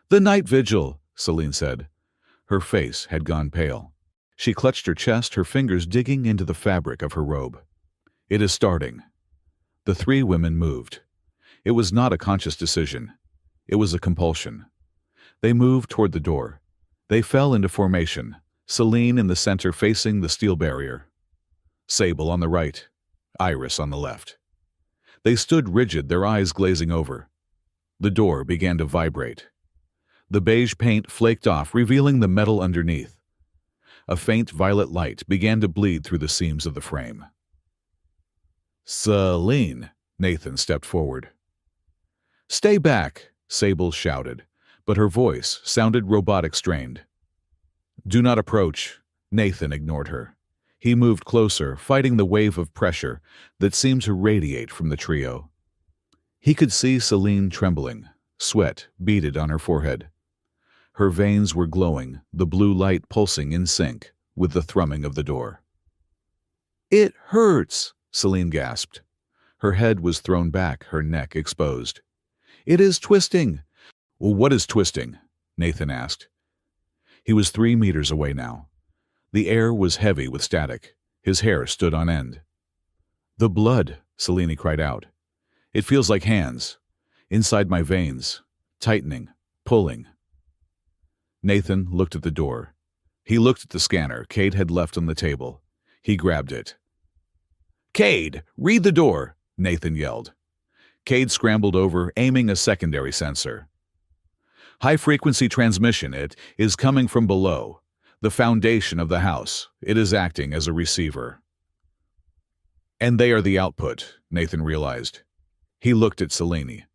S1: The night vigil, Celine said. Her face had gone pale. She clutched her chest, her fingers digging into the fabric of her robe. It is starting. The three women moved. It was not a conscious decision. It was a compulsion. They moved toward the door. They fell into formation, Celine in the center facing the steel barrier. Sable on the right, Iris on the left. They stood rigid, their eyes glazing over. The door began to vibrate. The beige paint flaked off, revealing the metal underneath. A faint violet light began to bleed through the seams of the frame. Celine, Nathan stepped forward. Stay back, Sable shouted, but her voice sounded robotic, strained. Do not approach. Nathan ignored her. He moved closer, fighting the wave of pressure that seemed to radiate from the trio. He could see Celine trembling, sweat beaded on her forehead. Her veins were glowing, the blue light pulsing in sync with the thrumming of the door. It hurts, Celine gasped. Her head was thrown back, her neck exposed. It is twisting. Well, what is twisting? Nathan asked. He was 3 meters away now. The air was heavy with static. His hair stood on end. The blood, Celine cried out. It feels like hands. Inside my veins. Tightening. Pulling. Nathan looked at the door. He looked at the scanner Cade had left on the table. He grabbed it. Cade, read the door, Nathan yelled. Cade scrambled over, aiming a secondary sensor. High-frequency transmission. It is coming from below. The foundation of the house. It is acting as a receiver. And they are the output, Nathan realized. He looked at Selene.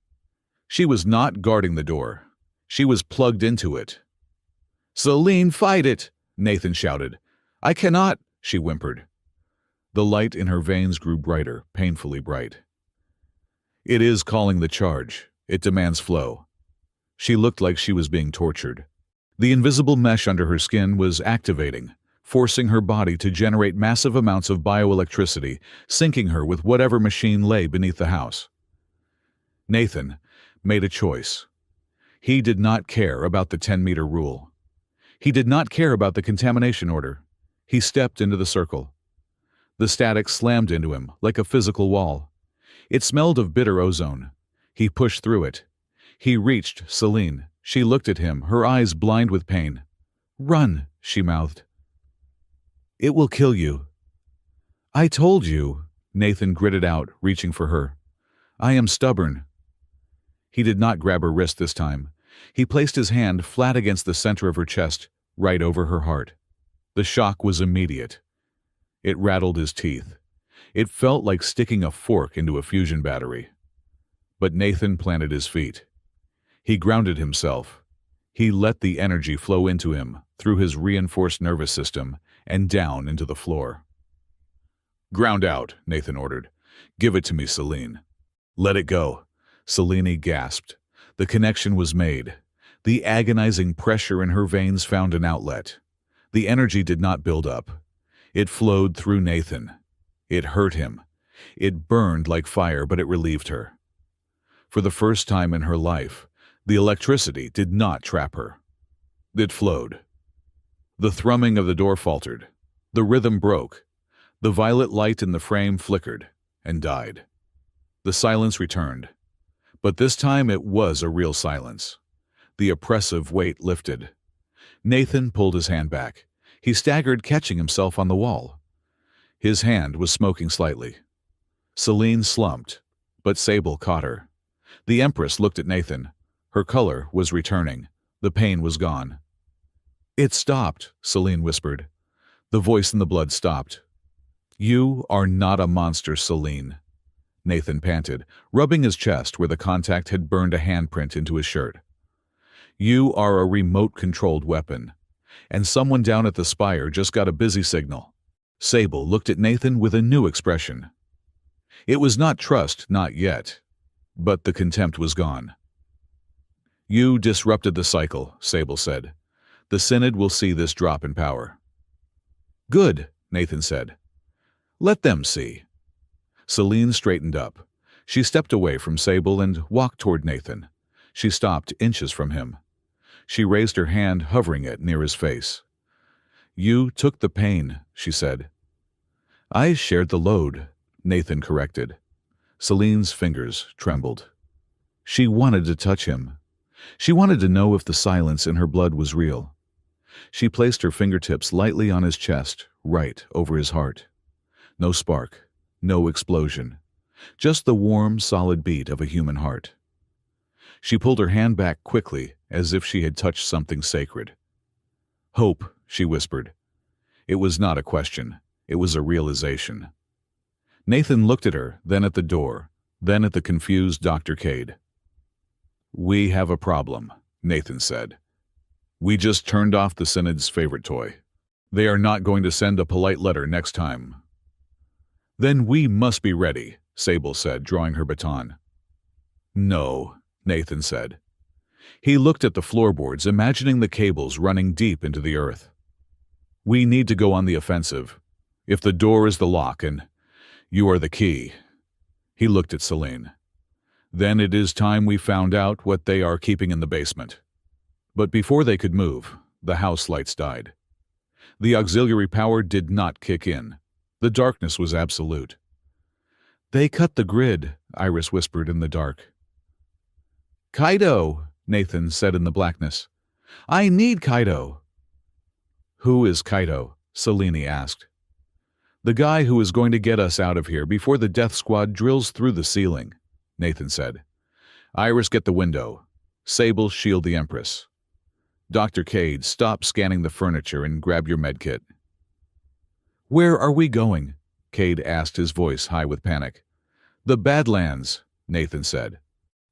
S1: She was not guarding the door. She was plugged into it. "Selene, fight it!" Nathan shouted. "I cannot," she whimpered. The light in her veins grew brighter, painfully bright. "It is calling the charge. It demands flow." She looked like she was being tortured. The invisible mesh under her skin was activating, forcing her body to generate massive amounts of bioelectricity, syncing her with whatever machine lay beneath the house. Nathan made a choice. He did not care about the 10-meter rule. He did not care about the contamination order. He stepped into the circle. The static slammed into him like a physical wall. It smelled of bitter ozone. He pushed through it. He reached Selene. She looked at him, her eyes blind with pain. "Run," she mouthed. "It will kill you." "I told you," Nathan gritted out, reaching for her. "I am stubborn." He did not grab her wrist this time. He placed his hand flat against the center of her chest, right over her heart. The shock was immediate. It rattled his teeth. It felt like sticking a fork into a fusion battery. But Nathan planted his feet. He grounded himself. He let the energy flow into him, through his reinforced nervous system, and down into the floor. "Ground out," Nathan ordered. "Give it to me, Selene." "Let it go." Selene gasped. The connection was made. The agonizing pressure in her veins found an outlet. The energy did not build up. It flowed through Nathan. It hurt him. It burned like fire, but it relieved her. For the first time in her life, the electricity did not trap her. It flowed. The thrumming of the door faltered. The rhythm broke. The violet light in the frame flickered and died. The silence returned. But this time it was a real silence. The oppressive weight lifted. Nathan pulled his hand back. He staggered, catching himself on the wall. His hand was smoking slightly. Selene slumped, but Sable caught her. The Empress looked at Nathan. Her color was returning. The pain was gone. "It stopped," Selene whispered. The voice in the blood stopped. "You are not a monster, Selene," Nathan panted, rubbing his chest where the contact had burned a handprint into his shirt. "You are a remote-controlled weapon, and someone down at the Spire just got a busy signal." Sable looked at Nathan with a new expression. It was not trust, not yet, but the contempt was gone. "You disrupted the cycle," Sable said. "The Synod will see this drop in power." "Good," Nathan said. "Let them see." Selene straightened up. She stepped away from Sable and walked toward Nathan. She stopped inches from him. She raised her hand, hovering it near his face. "You took the pain," she said. "I shared the load," Nathan corrected. Selene's fingers trembled. She wanted to touch him. She wanted to know if the silence in her blood was real. She placed her fingertips lightly on his chest, right over his heart. No spark, no explosion, just the warm, solid beat of a human heart. She pulled her hand back quickly, as if she had touched something sacred. "Hope," she whispered. It was not a question. It was a realization. Nathan looked at her, then at the door, then at the confused Dr. Cade. "We have a problem," Nathan said. "We just turned off the Synod's favorite toy. They are not going to send a polite letter next time." "Then we must be ready," Sable said, drawing her baton. "No," Nathan said. He looked at the floorboards, imagining the cables running deep into the earth. "We need to go on the offensive. If the door is the lock and you are the key." He looked at Selene. "Then it is time we found out what they are keeping in the basement." But before they could move, the house lights died. The auxiliary power did not kick in. The darkness was absolute. "They cut the grid," Iris whispered in the dark. "Kaido," Nathan said in the blackness. "I need Kaido." "Who is Kaido?" Selene asked. "The guy who is going to get us out of here before the death squad drills through the ceiling," Nathan said. "Iris, get the window. Sable, shield the Empress." Dr. Cade, stop scanning the furniture and grab your medkit. Where are we going? Cade asked, his voice high with panic. The Badlands, Nathan said.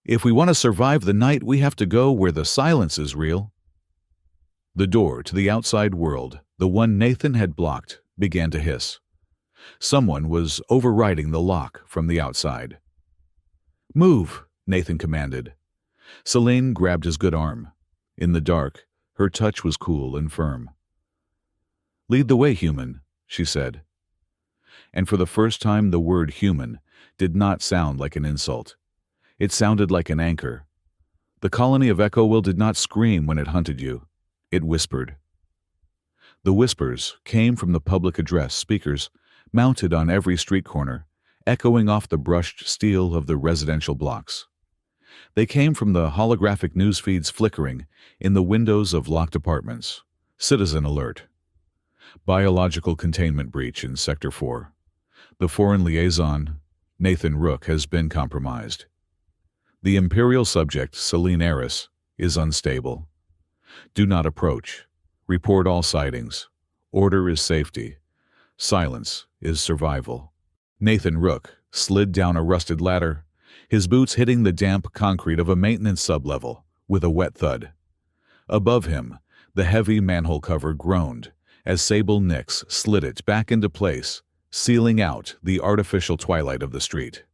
S1: If we want to survive the night, we have to go where the silence is real. The door to the outside world, the one Nathan had blocked, began to hiss. Someone was overriding the lock from the outside. Move, Nathan commanded. Selene grabbed his good arm. In the dark, her touch was cool and firm. Lead the way, human, she said. And for the first time, the word human did not sound like an insult. It sounded like an anchor. The colony of Echowill did not scream when it hunted you. It whispered. The whispers came from the public address speakers mounted on every street corner, echoing off the brushed steel of the residential blocks. They came from the holographic news feeds flickering in the windows of locked apartments. Citizen alert. Biological containment breach in Sector 4. The foreign liaison, Nathan Rook, has been compromised. The Imperial subject, Selene Eris, is unstable. Do not approach. Report all sightings. Order is safety. Silence is survival. Nathan Rook slid down a rusted ladder, his boots hitting the damp concrete of a maintenance sublevel with a wet thud. Above him, the heavy manhole cover groaned as Sable Nix slid it back into place, sealing out the artificial twilight of the street.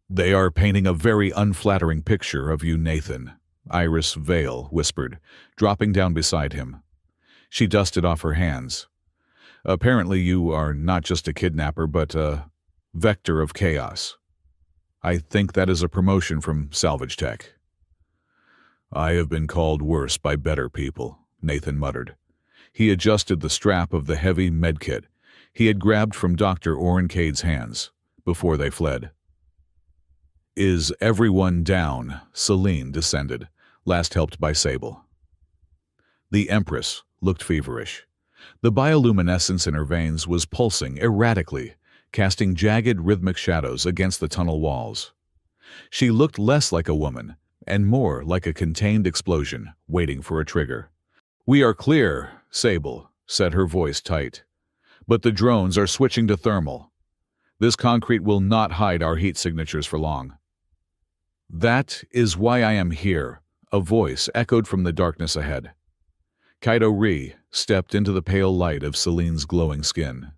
S1: They are painting a very unflattering picture of you, Nathan, Iris Vale whispered, dropping down beside him. She dusted off her hands. Apparently you are not just a kidnapper, but a vector of chaos. I think that is a promotion from Salvage Tech. I have been called worse by better people, Nathan muttered. He adjusted the strap of the heavy medkit he had grabbed from Dr. Orrin Cade's hands before they fled. Is everyone down? Selene descended, last helped by Sable. The Empress looked feverish. The bioluminescence in her veins was pulsing erratically, casting jagged rhythmic shadows against the tunnel walls. She looked less like a woman and more like a contained explosion waiting for a trigger. We are clear, Sable said, her voice tight. But the drones are switching to thermal. This concrete will not hide our heat signatures for long. That is why I am here, a voice echoed from the darkness ahead. Kaito Ree stepped into the pale light of Selene's glowing skin.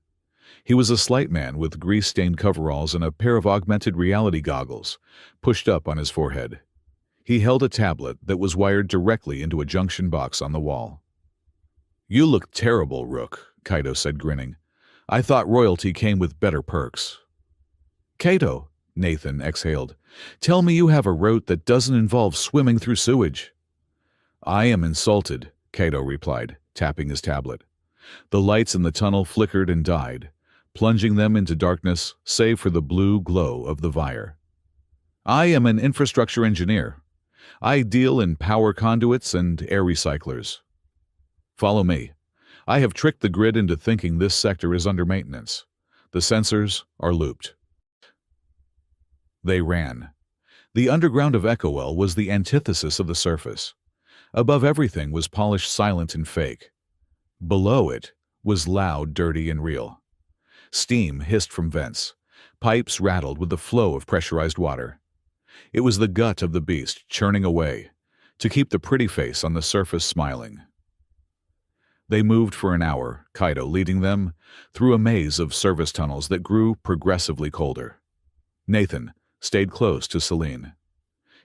S1: He was a slight man with grease-stained coveralls and a pair of augmented reality goggles pushed up on his forehead. He held a tablet that was wired directly into a junction box on the wall. You look terrible, Rook, Kaito said, grinning. I thought royalty came with better perks. Kaito, Nathan exhaled, tell me you have a route that doesn't involve swimming through sewage. I am insulted, Kaito replied, tapping his tablet. The lights in the tunnel flickered and died, plunging them into darkness save for the blue glow of the Vire. I am an infrastructure engineer. I deal in power conduits and air recyclers. Follow me. I have tricked the grid into thinking this sector is under maintenance. The sensors are looped. They ran. The underground of Echowill was the antithesis of the surface. Above everything was polished, silent, and fake. Below it was loud, dirty, and real. Steam hissed from vents. Pipes rattled with the flow of pressurized water. It was the gut of the beast churning away, to keep the pretty face on the surface smiling. They moved for an hour, Kaito leading them, through a maze of service tunnels that grew progressively colder. Nathan stayed close to Selene.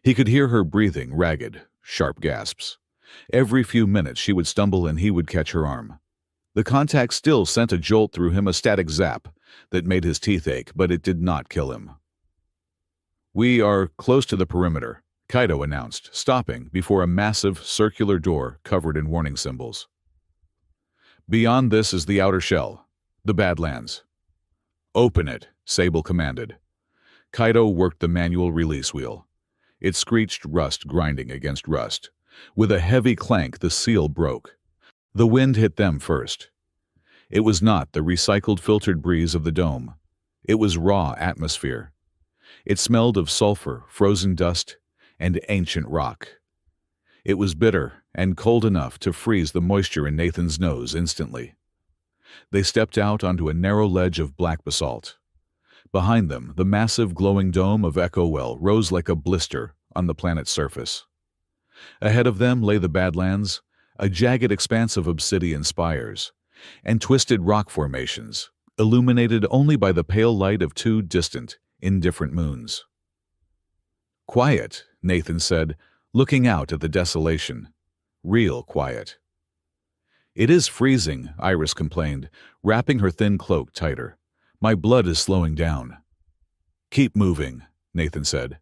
S1: He could hear her breathing ragged, sharp gasps. Every few minutes she would stumble and he would catch her arm. The contact still sent a jolt through him, a static zap that made his teeth ache, but it did not kill him. We are close to the perimeter, Kaito announced, stopping before a massive circular door covered in warning symbols. Beyond this is the outer shell, the Badlands. Open it, Sable commanded. Kaito worked the manual release wheel. It screeched, rust grinding against rust. With a heavy clank, the seal broke. The wind hit them first. It was not the recycled filtered breeze of the dome. It was raw atmosphere. It smelled of sulfur, frozen dust, and ancient rock. It was bitter and cold enough to freeze the moisture in Nathan's nose instantly. They stepped out onto a narrow ledge of black basalt. Behind them, the massive glowing dome of Echo Well rose like a blister on the planet's surface. Ahead of them lay the Badlands, a jagged expanse of obsidian spires, and twisted rock formations, illuminated only by the pale light of two distant, indifferent moons. "Quiet," Nathan said, looking out at the desolation. "Real quiet." "It is freezing," Iris complained, wrapping her thin cloak tighter. "My blood is slowing down." "Keep moving," Nathan said.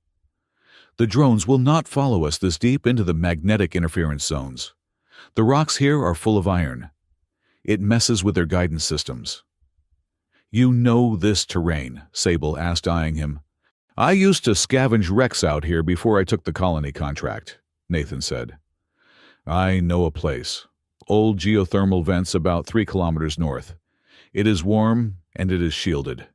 S1: "The drones will not follow us this deep into the magnetic interference zones. The rocks here are full of iron. It messes with their guidance systems." "You know this terrain?" Sable asked, eyeing him. "I used to scavenge wrecks out here before I took the colony contract," Nathan said. "I know a place. Old geothermal vents about 3 kilometers north. It is warm and it is shielded."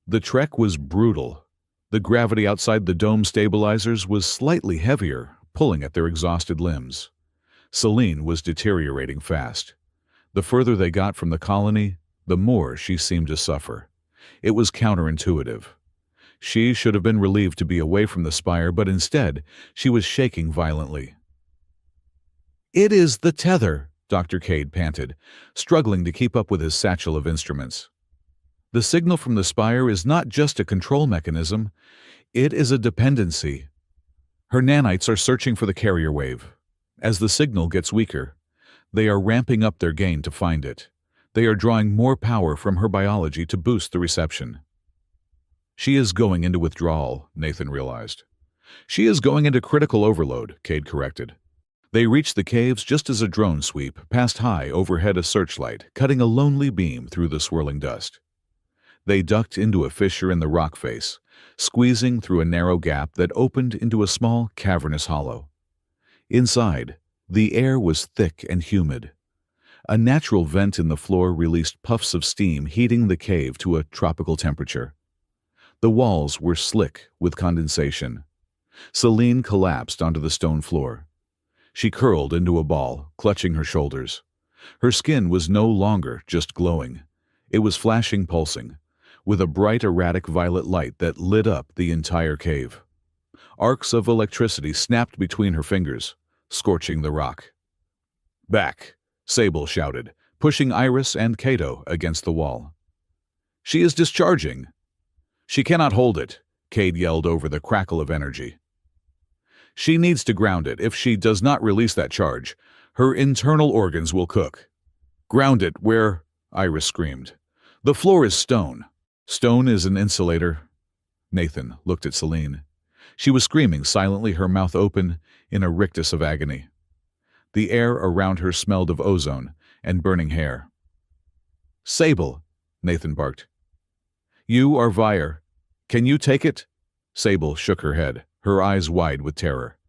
S1: The trek was brutal. The gravity outside the dome stabilizers was slightly heavier, pulling at their exhausted limbs. Celine was deteriorating fast. The further they got from the colony, the more she seemed to suffer. It was counterintuitive. She should have been relieved to be away from the spire, but instead, she was shaking violently. "It is the tether," Dr. Cade panted, struggling to keep up with his satchel of instruments. "The signal from the spire is not just a control mechanism, it is a dependency. Her nanites are searching for the carrier wave. As the signal gets weaker, they are ramping up their gain to find it. They are drawing more power from her biology to boost the reception." "She is going into withdrawal," Nathan realized. "She is going into critical overload," Cade corrected. They reached the caves just as a drone sweep passed high overhead a searchlight, cutting a lonely beam through the swirling dust. They ducked into a fissure in the rock face, squeezing through a narrow gap that opened into a small, cavernous hollow. Inside, the air was thick and humid. A natural vent in the floor released puffs of steam, heating the cave to a tropical temperature. The walls were slick with condensation. Celine collapsed onto the stone floor. She curled into a ball, clutching her shoulders. Her skin was no longer just glowing. It was flashing, pulsing, with a bright, erratic violet light that lit up the entire cave. Arcs of electricity snapped between her fingers, scorching the rock. "Back!" Sable shouted, pushing Iris and Cato against the wall. "She is discharging." "She cannot hold it," Cade yelled over the crackle of energy. "She needs to ground it. If she does not release that charge, her internal organs will cook." "Ground it where?" Iris screamed. "The floor is stone." "Stone is an insulator." Nathan looked at Celine. She was screaming silently, her mouth open in a rictus of agony. The air around her smelled of ozone and burning hair. "Sable," Nathan barked. "You are Vire. Can you take it?" Sable shook her head, her eyes wide with terror.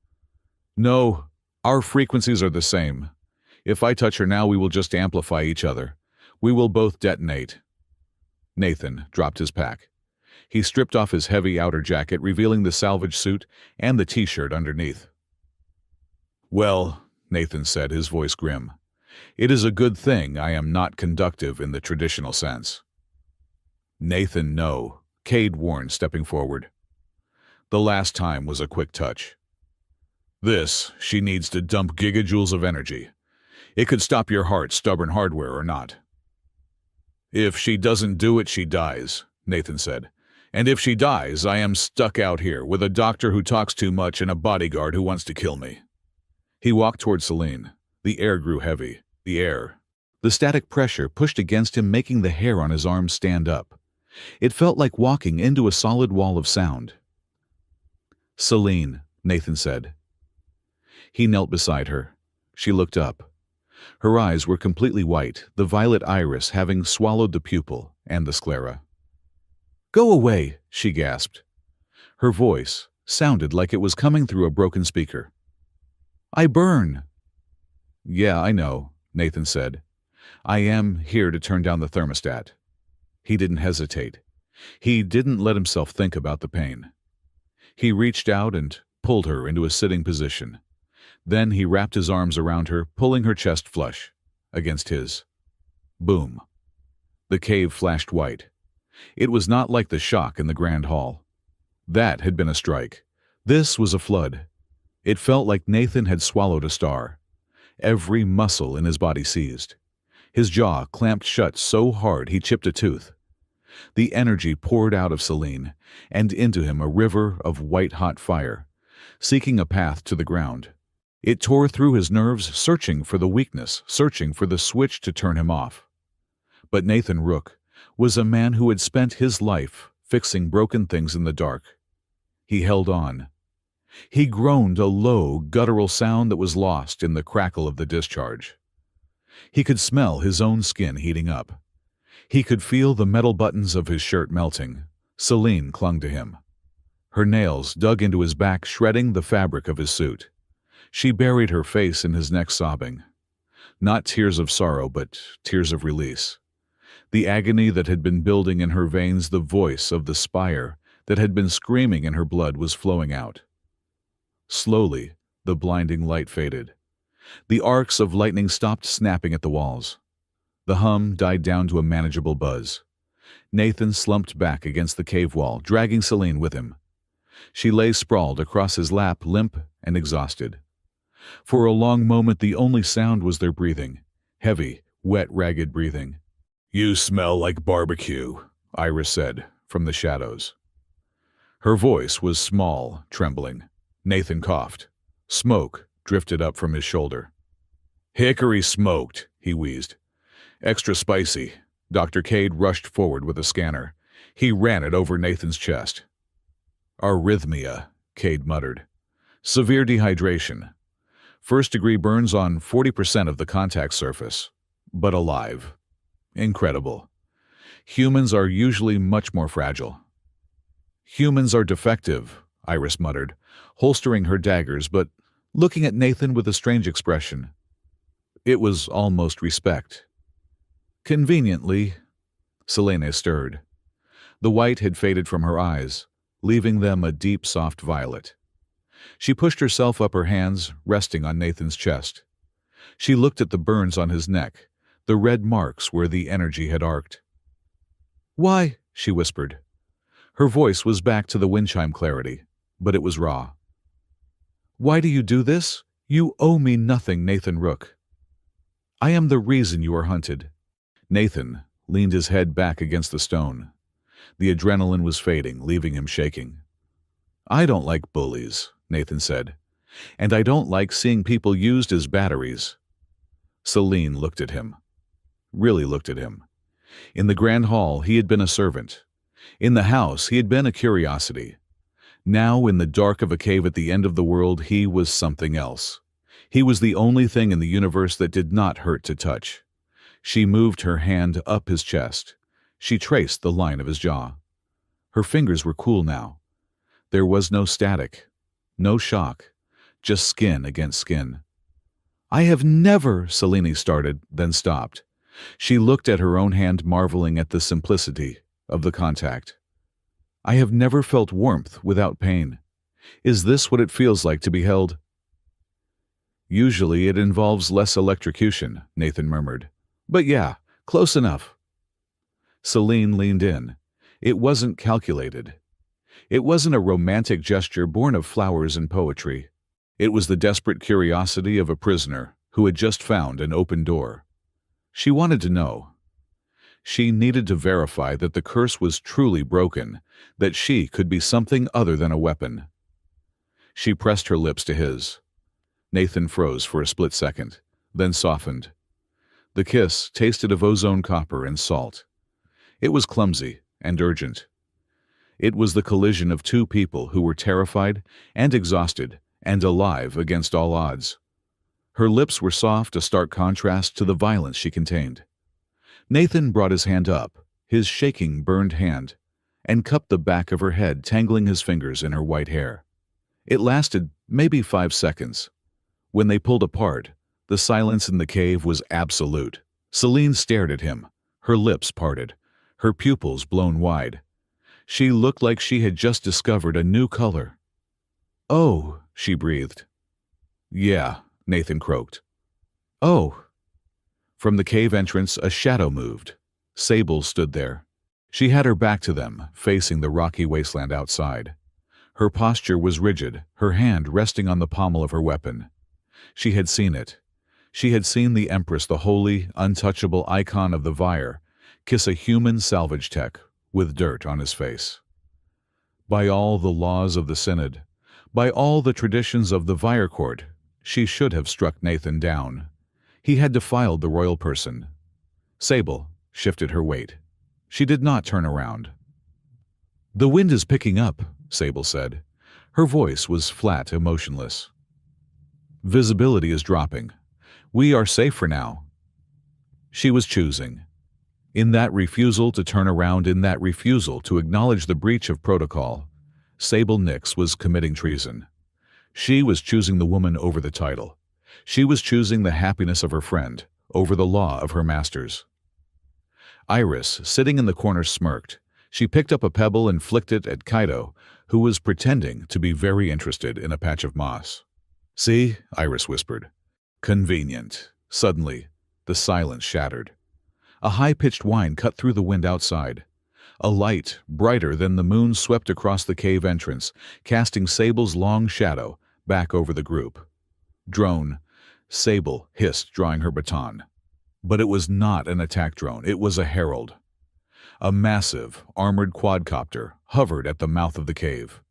S1: "No, our frequencies are the same. If I touch her now, we will just amplify each other. We will both detonate." Nathan dropped his pack. He stripped off his heavy outer jacket, revealing the salvage suit and the t-shirt underneath. "Well," Nathan said, his voice grim, "it is a good thing I am not conductive in the traditional sense." "Nathan, no," Cade warned, stepping forward. "The last time was a quick touch. This, she needs to dump gigajoules of energy. It could stop your heart, stubborn hardware or not." "If she doesn't do it, she dies," Nathan said. "And if she dies, I am stuck out here with a doctor who talks too much and a bodyguard who wants to kill me." He walked toward Celine. The air grew heavy. The static pressure pushed against him, making the hair on his arms stand up. It felt like walking into a solid wall of sound. "Celine," Nathan said. He knelt beside her. She looked up. Her eyes were completely white, the violet iris having swallowed the pupil and the sclera. "Go away," she gasped. Her voice sounded like it was coming through a broken speaker. "I burn." "Yeah, I know," Nathan said. "I am here to turn down the thermostat." He didn't hesitate. He didn't let himself think about the pain. He reached out and pulled her into a sitting position. Then he wrapped his arms around her, pulling her chest flush against his. Boom. The cave flashed white. It was not like the shock in the grand hall. That had been a strike. This was a flood. It felt like Nathan had swallowed a star. Every muscle in his body seized. His jaw clamped shut so hard he chipped a tooth. The energy poured out of Celine, and into him a river of white-hot fire, seeking a path to the ground. It tore through his nerves, searching for the weakness, searching for the switch to turn him off. But Nathan Rook was a man who had spent his life fixing broken things in the dark. He held on. He groaned a low, guttural sound that was lost in the crackle of the discharge. He could smell his own skin heating up. He could feel the metal buttons of his shirt melting. Celine clung to him. Her nails dug into his back, shredding the fabric of his suit. She buried her face in his neck, sobbing. Not tears of sorrow, but tears of release. The agony that had been building in her veins, the voice of the spire that had been screaming in her blood was flowing out. Slowly, the blinding light faded. The arcs of lightning stopped snapping at the walls. The hum died down to a manageable buzz. Nathan slumped back against the cave wall, dragging Celine with him. She lay sprawled across his lap, limp and exhausted. For a long moment the only sound was their breathing, heavy, wet, ragged breathing. "You smell like barbecue," Iris said from the shadows. Her voice was small, trembling. Nathan coughed. Smoke drifted up from his shoulder. "Hickory smoked," he wheezed. "Extra spicy." Dr. Cade rushed forward with a scanner. He ran it over Nathan's chest. "Arrhythmia," Cade muttered. "Severe dehydration. First-degree burns on 40% of the contact surface. But alive. Incredible. Humans are usually much more fragile." "Humans are defective," Iris muttered, holstering her daggers but looking at Nathan with a strange expression. It was almost respect. Conveniently, Selene stirred. The white had faded from her eyes, leaving them a deep, soft violet. She pushed herself up, her hands resting on Nathan's chest. She looked at the burns on his neck, the red marks where the energy had arced. "Why?" she whispered. Her voice was back to the wind chime clarity, but it was raw. "Why do you do this? You owe me nothing, Nathan Rook. I am the reason you are hunted." Nathan leaned his head back against the stone. The adrenaline was fading, leaving him shaking. "I don't like bullies," Nathan said, "and I don't like seeing people used as batteries." Celine looked at him. Really looked at him. In the grand hall, he had been a servant. In the house, he had been a curiosity. Now, in the dark of a cave at the end of the world, he was something else. He was the only thing in the universe that did not hurt to touch. She moved her hand up his chest. She traced the line of his jaw. Her fingers were cool now. There was no static, no shock, just skin against skin. "I have never," Selene started, then stopped. She looked at her own hand, marveling at the simplicity of the contact. "I have never felt warmth without pain. Is this what it feels like to be held?" "Usually it involves less electrocution," Nathan murmured. "But yeah, close enough." Celine leaned in. It wasn't calculated. It wasn't a romantic gesture born of flowers and poetry. It was the desperate curiosity of a prisoner who had just found an open door. She wanted to know. She needed to verify that the curse was truly broken, that she could be something other than a weapon. She pressed her lips to his. Nathan froze for a split second, then softened. The kiss tasted of ozone copper and salt. It was clumsy and urgent. It was the collision of two people who were terrified and exhausted and alive against all odds. Her lips were soft, a stark contrast to the violence she contained. Nathan brought his hand up, his shaking, burned hand, and cupped the back of her head, tangling his fingers in her white hair. It lasted maybe 5 seconds. When they pulled apart, the silence in the cave was absolute. Celine stared at him, her lips parted, her pupils blown wide. She looked like she had just discovered a new color. "Oh," she breathed. Yeah, Nathan croaked. Oh. From the cave entrance, a shadow moved. Sable stood there. She had her back to them, facing the rocky wasteland outside. Her posture was rigid, her hand resting on the pommel of her weapon. She had seen it. She had seen the Empress, the holy, untouchable icon of the Vire, kiss a human salvage tech with dirt on his face. By all the laws of the Synod, by all the traditions of the Vire Court, she should have struck Nathan down. He had defiled the royal person. Sable shifted her weight. She did not turn around. "The wind is picking up," Sable said. Her voice was flat, emotionless. "Visibility is dropping. We are safe for now." She was choosing. In that refusal to turn around, in that refusal to acknowledge the breach of protocol, Sable Nix was committing treason. She was choosing the woman over the title. She was choosing the happiness of her friend over the law of her masters. Iris, sitting in the corner, smirked. She picked up a pebble and flicked it at Kaido, who was pretending to be very interested in a patch of moss. "See?" Iris whispered. "Convenient." Suddenly, the silence shattered. A high-pitched whine cut through the wind outside. A light, brighter than the moon, swept across the cave entrance, casting Sable's long shadow back over the group. "Drone," Sable hissed, drawing her baton. But it was not an attack drone, it was a herald. A massive, armored quadcopter hovered at the mouth of the cave.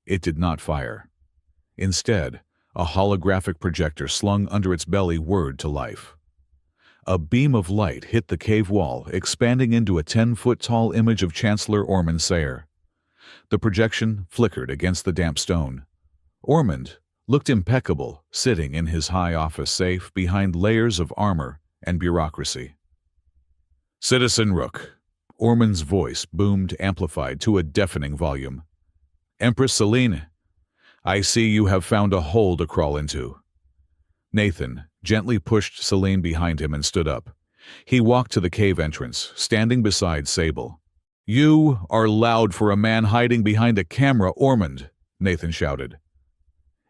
S1: It did not fire. Instead, a holographic projector slung under its belly whirred to life. A beam of light hit the cave wall, expanding into a 10-foot-tall image of Chancellor Ormond Sayer. The projection flickered against the damp stone. Ormond looked impeccable, sitting in his high office safe behind layers of armor and bureaucracy. "Citizen Rook," Ormond's voice boomed, amplified to a deafening volume. "Empress Selene, I see you have found a hole to crawl into." Nathan gently pushed Selene behind him and stood up. He walked to the cave entrance, standing beside Sable. "You are loud for a man hiding behind a camera, Ormond," Nathan shouted.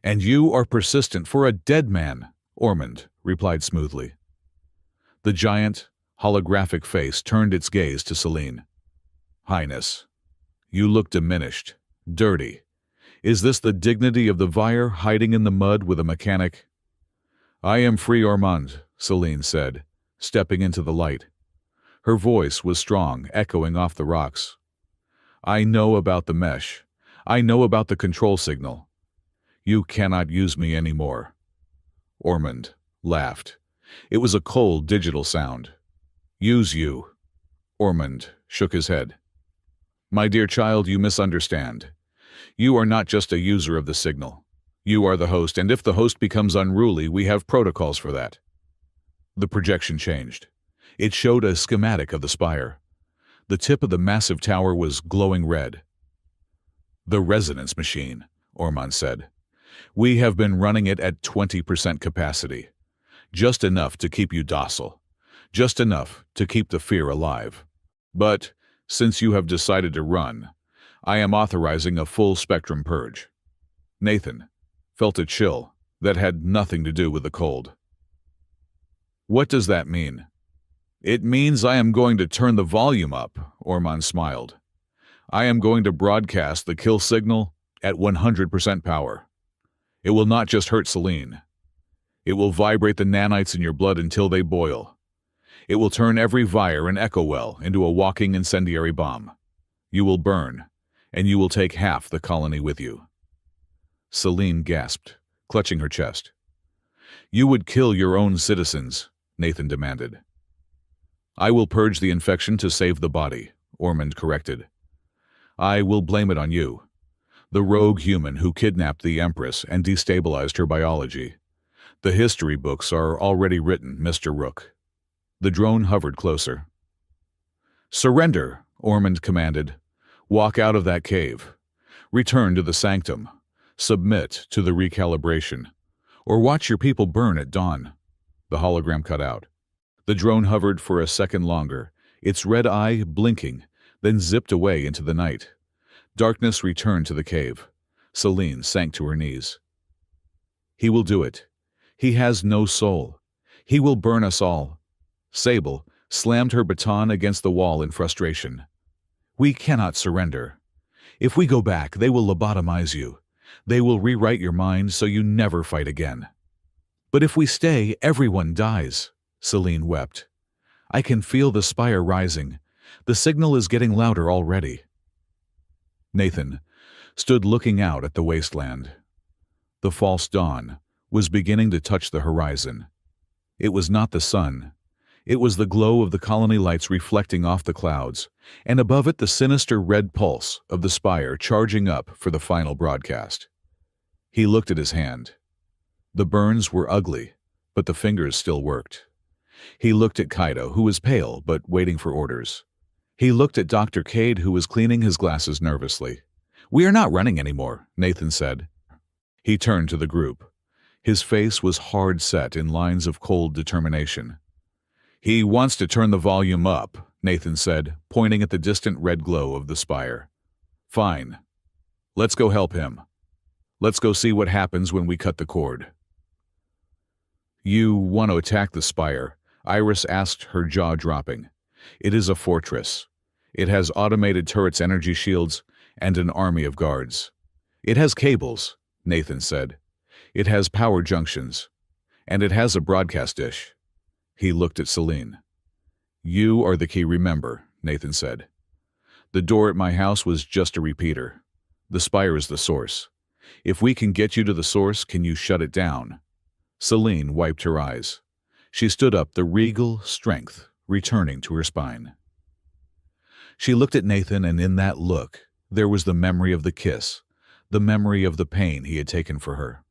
S1: "And you are persistent for a dead man," Ormond replied smoothly. The giant, holographic face turned its gaze to Selene. "Highness, you look diminished, dirty. Is this the dignity of the Vire, hiding in the mud with a mechanic?" "I am free, Ormond," Selene said, stepping into the light. Her voice was strong, echoing off the rocks. "I know about the mesh. I know about the control signal. You cannot use me anymore." Ormond laughed. It was a cold digital sound. "Use you." Ormond shook his head. "My dear child, you misunderstand. You are not just a user of the signal. You are the host, and if the host becomes unruly, we have protocols for that." The projection changed. It showed a schematic of the spire. The tip of the massive tower was glowing red. "The resonance machine," Ormond said. "We have been running it at 20% capacity. Just enough to keep you docile. Just enough to keep the fear alive. But, since you have decided to run, I am authorizing a full-spectrum purge." Nathan felt a chill that had nothing to do with the cold. "What does that mean?" "It means I am going to turn the volume up," Ormond smiled. "I am going to broadcast the kill signal at 100% power. It will not just hurt Selene. It will vibrate the nanites in your blood until they boil. It will turn every Vire and echo well into a walking incendiary bomb. You will burn, and you will take half the colony with you." Selene gasped, clutching her chest. "You would kill your own citizens," Nathan demanded. "I will purge the infection to save the body," Ormond corrected. "I will blame it on you, the rogue human who kidnapped the Empress and destabilized her biology. The history books are already written, Mr. Rook." The drone hovered closer. "Surrender," Ormond commanded. "Walk out of that cave. Return to the sanctum. Submit to the recalibration. Or watch your people burn at dawn." The hologram cut out. The drone hovered for a second longer, its red eye blinking, then zipped away into the night. Darkness returned to the cave. Selene sank to her knees. "He will do it. He has no soul. He will burn us all. Sable slammed her baton against the wall in frustration. We cannot surrender. If we go back, they will lobotomize you. They will rewrite your mind so you never fight again. But if we stay, everyone dies, Celine wept. I can feel the spire rising. The signal is getting louder already. Nathan stood looking out at the wasteland. The false dawn was beginning to touch the horizon. It was not the sun. It was the glow of the colony lights reflecting off the clouds, and above it the sinister red pulse of the spire charging up for the final broadcast. He looked at his hand. The burns were ugly, but the fingers still worked. He looked at Kaido, who was pale but waiting for orders. He looked at Dr. Cade, who was cleaning his glasses nervously. We are not running anymore, Nathan said. He turned to the group. His face was hard set in lines of cold determination. He wants to turn the volume up, Nathan said, pointing at the distant red glow of the spire. Fine. Let's go help him. Let's go see what happens when we cut the cord. You want to attack the spire? Iris asked, her jaw dropping. It is a fortress. It has automated turrets, energy shields, and an army of guards. It has cables, Nathan said. It has power junctions. And it has a broadcast dish. He looked at Celine. You are the key, remember, Nathan said. The door at my house was just a repeater. The spire is the source. If we can get you to the source, can you shut it down? Celine wiped her eyes. She stood up, the regal strength returning to her spine. She looked at Nathan, and in that look, there was the memory of the kiss, the memory of the pain he had taken for her.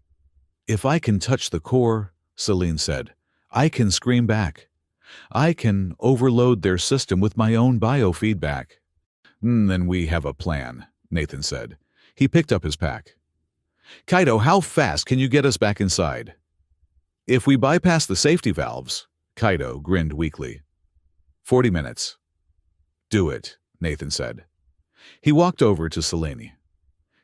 S1: If I can touch the core, Celine said, I can scream back. I can overload their system with my own biofeedback. Then we have a plan, Nathan said. He picked up his pack. Kaido, how fast can you get us back inside? If we bypass the safety valves, Kaido grinned weakly. 40 minutes. Do it, Nathan said. He walked over to Celine.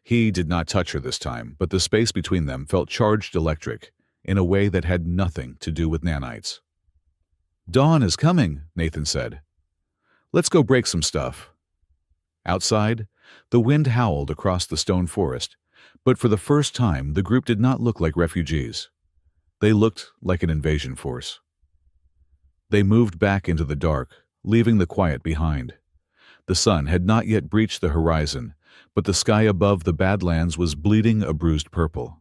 S1: He did not touch her this time, but the space between them felt charged electric in a way that had nothing to do with nanites. Dawn is coming, Nathan said. Let's go break some stuff. Outside, the wind howled across the stone forest, but for the first time the group did not look like refugees. They looked like an invasion force. They moved back into the dark, leaving the quiet behind. The sun had not yet breached the horizon, but the sky above the Badlands was bleeding a bruised purple.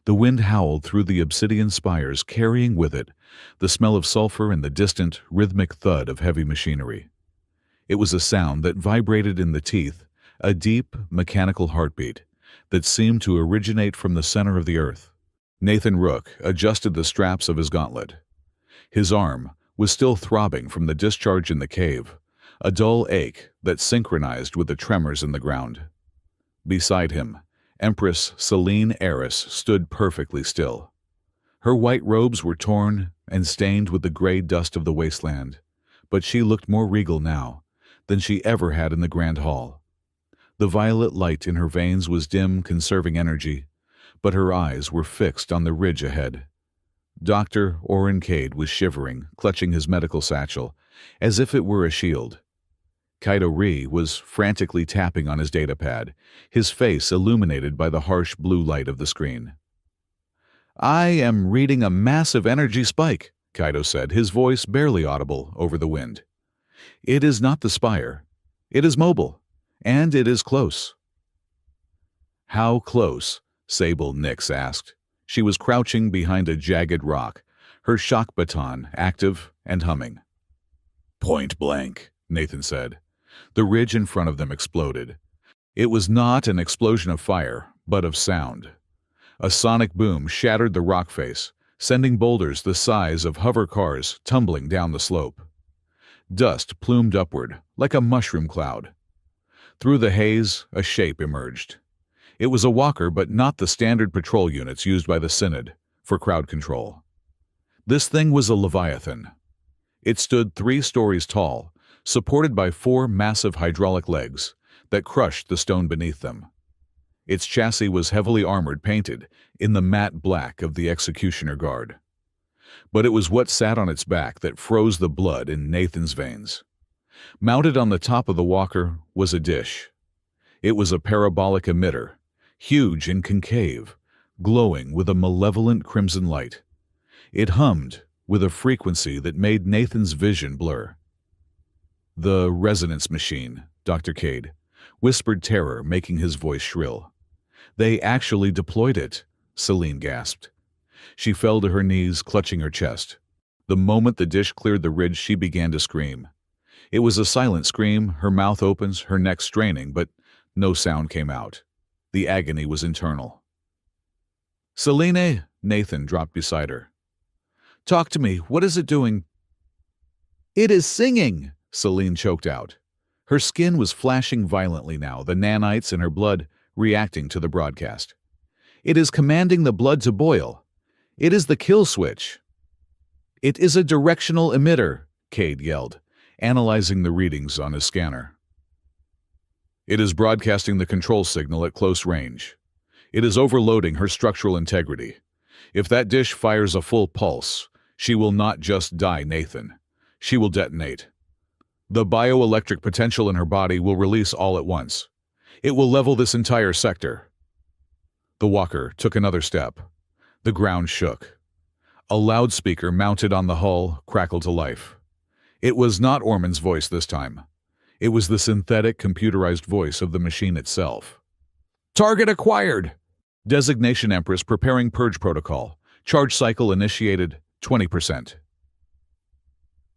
S1: The wind howled through the obsidian spires, carrying with it the smell of sulfur and the distant, rhythmic thud of heavy machinery. It was a sound that vibrated in the teeth, a deep, mechanical heartbeat that seemed to originate from the center of the earth. Nathan Rook adjusted the straps of his gauntlet. His arm was still throbbing from the discharge in the cave, a dull ache that synchronized with the tremors in the ground. Beside him, Empress Celine Eris stood perfectly still. Her white robes were torn and stained with the gray dust of the wasteland, but she looked more regal now than she ever had in the Grand Hall. The violet light in her veins was dim, conserving energy, but her eyes were fixed on the ridge ahead. Dr. Oren Cade was shivering, clutching his medical satchel, as if it were a shield. Kaido Ri was frantically tapping on his datapad, his face illuminated by the harsh blue light of the screen. I am reading a massive energy spike, Kaido said, his voice barely audible over the wind. It is not the spire. It is mobile, and it is close. How close? Sable Nix asked. She was crouching behind a jagged rock, her shock baton active and humming. Point blank, Nathan said. The ridge in front of them exploded. It was not an explosion of fire, but of sound. A sonic boom shattered the rock face, sending boulders the size of hover cars tumbling down the slope. Dust plumed upward, like a mushroom cloud. Through the haze, a shape emerged. It was a walker, but not the standard patrol units used by the Synod for crowd control. This thing was a Leviathan. It stood 3 stories tall, supported by 4 massive hydraulic legs that crushed the stone beneath them. Its chassis was heavily armored, painted in the matte black of the executioner guard. But it was what sat on its back that froze the blood in Nathan's veins. Mounted on the top of the walker was a dish. It was a parabolic emitter, huge and concave, glowing with a malevolent crimson light. It hummed with a frequency that made Nathan's vision blur. "The resonance machine," Dr. Cade whispered, terror making his voice shrill. "They actually deployed it," Celine gasped. She fell to her knees, clutching her chest. The moment the dish cleared the ridge, she began to scream. It was a silent scream, her mouth open, her neck straining, but no sound came out. The agony was internal. "Celine," Nathan dropped beside her. "Talk to me. What is it doing?" "It is singing," Celine choked out. Her skin was flashing violently now, the nanites in her blood reacting to the broadcast. "It is commanding the blood to boil. It is the kill switch." "It is a directional emitter," Cade yelled, analyzing the readings on his scanner. "It is broadcasting the control signal at close range. It is overloading her structural integrity. If that dish fires a full pulse, she will not just die, Nathan. She will detonate. The bioelectric potential in her body will release all at once. It will level this entire sector." The walker took another step. The ground shook. A loudspeaker mounted on the hull crackled to life. It was not Orman's voice this time. It was the synthetic, computerized voice of the machine itself. "Target acquired! Designation Empress preparing purge protocol. Charge cycle initiated 20%.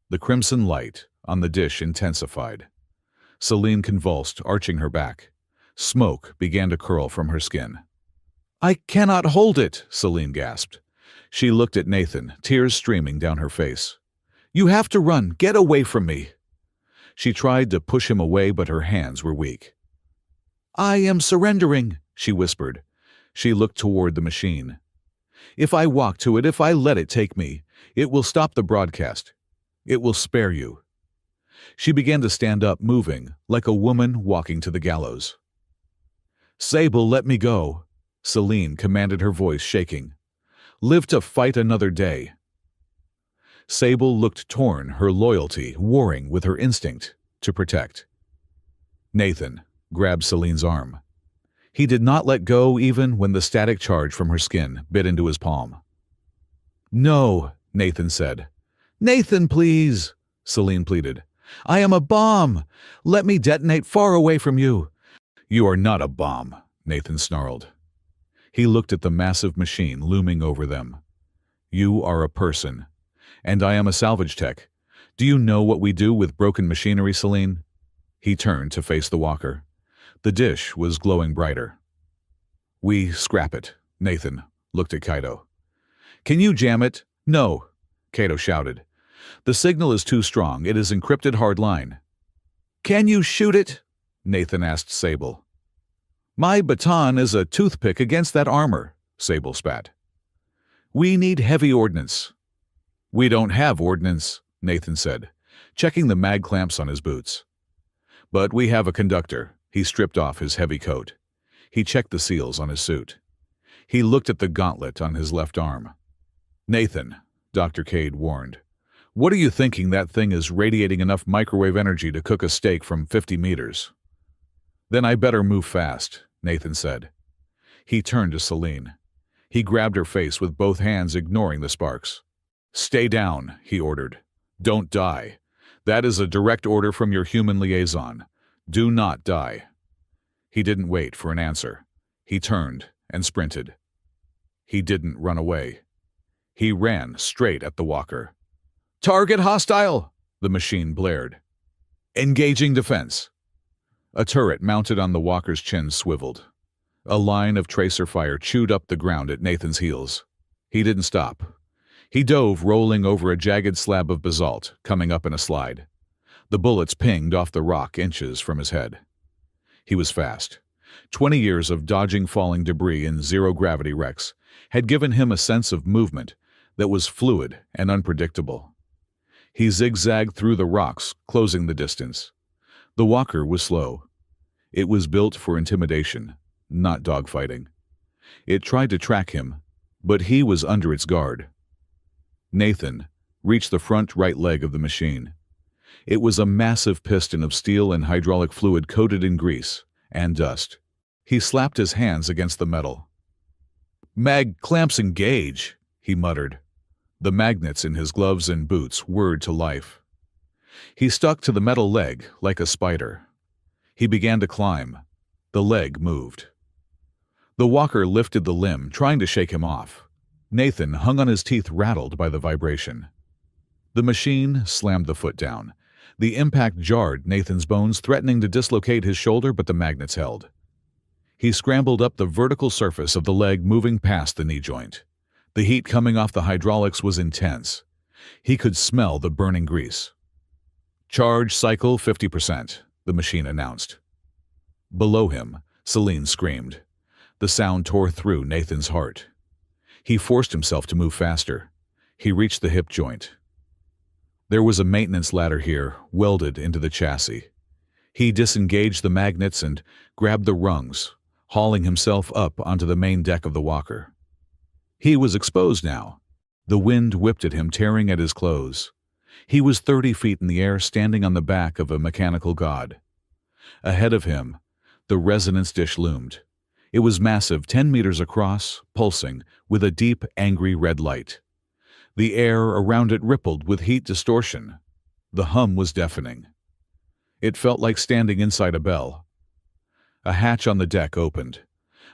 S1: The crimson light on the dish intensified. Celine convulsed, arching her back. Smoke began to curl from her skin. "I cannot hold it," Celine gasped. She looked at Nathan, tears streaming down her face. "You have to run. Get away from me." She tried to push him away, but her hands were weak. "I am surrendering," she whispered. She looked toward the machine. "If I walk to it, if I let it take me, it will stop the broadcast. It will spare you." She began to stand up, moving, like a woman walking to the gallows. "Sable, let me go," Celine commanded, her voice shaking. "Live to fight another day." Sable looked torn, her loyalty warring with her instinct to protect. Nathan grabbed Celine's arm. He did not let go even when the static charge from her skin bit into his palm. "No," Nathan said. "Nathan, please," Celine pleaded. "I am a bomb. Let me detonate far away from you." "You are not a bomb," Nathan snarled. He looked at the massive machine looming over them. "You are a person, and I am a salvage tech. Do you know what we do with broken machinery, Celine?" He turned to face the walker. The dish was glowing brighter. "We scrap it," Nathan looked at Kaito. "Can you jam it?" "No," Kaito shouted. "The signal is too strong. It is encrypted hardline." "Can you shoot it?" Nathan asked Sable. "My baton is a toothpick against that armor," Sable spat. "We need heavy ordnance." "We don't have ordnance," Nathan said, checking the mag clamps on his boots. "But we have a conductor." He stripped off his heavy coat. He checked the seals on his suit. He looked at the gauntlet on his left arm. "Nathan," Dr. Cade warned, "what are you thinking? That thing is radiating enough microwave energy to cook a steak from 50 meters. "Then I better move fast," Nathan said. He turned to Celine. He grabbed her face with both hands, ignoring the sparks. "Stay down," he ordered. "Don't die. That is a direct order from your human liaison. Do not die." He didn't wait for an answer. He turned and sprinted. He didn't run away. He ran straight at the walker. "Target hostile!" the machine blared. "Engaging defense." A turret mounted on the walker's chin swiveled. A line of tracer fire chewed up the ground at Nathan's heels. He didn't stop. He dove, rolling over a jagged slab of basalt, coming up in a slide. The bullets pinged off the rock inches from his head. He was fast. 20 years of dodging falling debris in zero-gravity wrecks had given him a sense of movement that was fluid and unpredictable. He zigzagged through the rocks, closing the distance. The walker was slow. It was built for intimidation. not dogfighting. It tried to track him, but he was under its guard. Nathan reached the front right leg of the machine. It was a massive piston of steel and hydraulic fluid coated in grease and dust. He slapped his hands against the metal. "Mag clamps engage," he muttered. The magnets in his gloves and boots whirred to life. He stuck to the metal leg like a spider. He began to climb. The leg moved. The walker lifted the limb, trying to shake him off. Nathan hung on his teeth, rattled by the vibration. The machine slammed the foot down. The impact jarred Nathan's bones, threatening to dislocate his shoulder, but the magnets held. He scrambled up the vertical surface of the leg, moving past the knee joint. The heat coming off the hydraulics was intense. He could smell the burning grease. "Charge cycle 50%, the machine announced. Below him, Celine screamed. The sound tore through Nathan's heart. He forced himself to move faster. He reached the hip joint. There was a maintenance ladder here, welded into the chassis. He disengaged the magnets and grabbed the rungs, hauling himself up onto the main deck of the walker. He was exposed now. The wind whipped at him, tearing at his clothes. He was 30 feet in the air, standing on the back of a mechanical god. Ahead of him, the resonance dish loomed. It was massive, 10 meters across, pulsing, with a deep, angry red light. The air around it rippled with heat distortion. The hum was deafening. It felt like standing inside a bell. A hatch on the deck opened.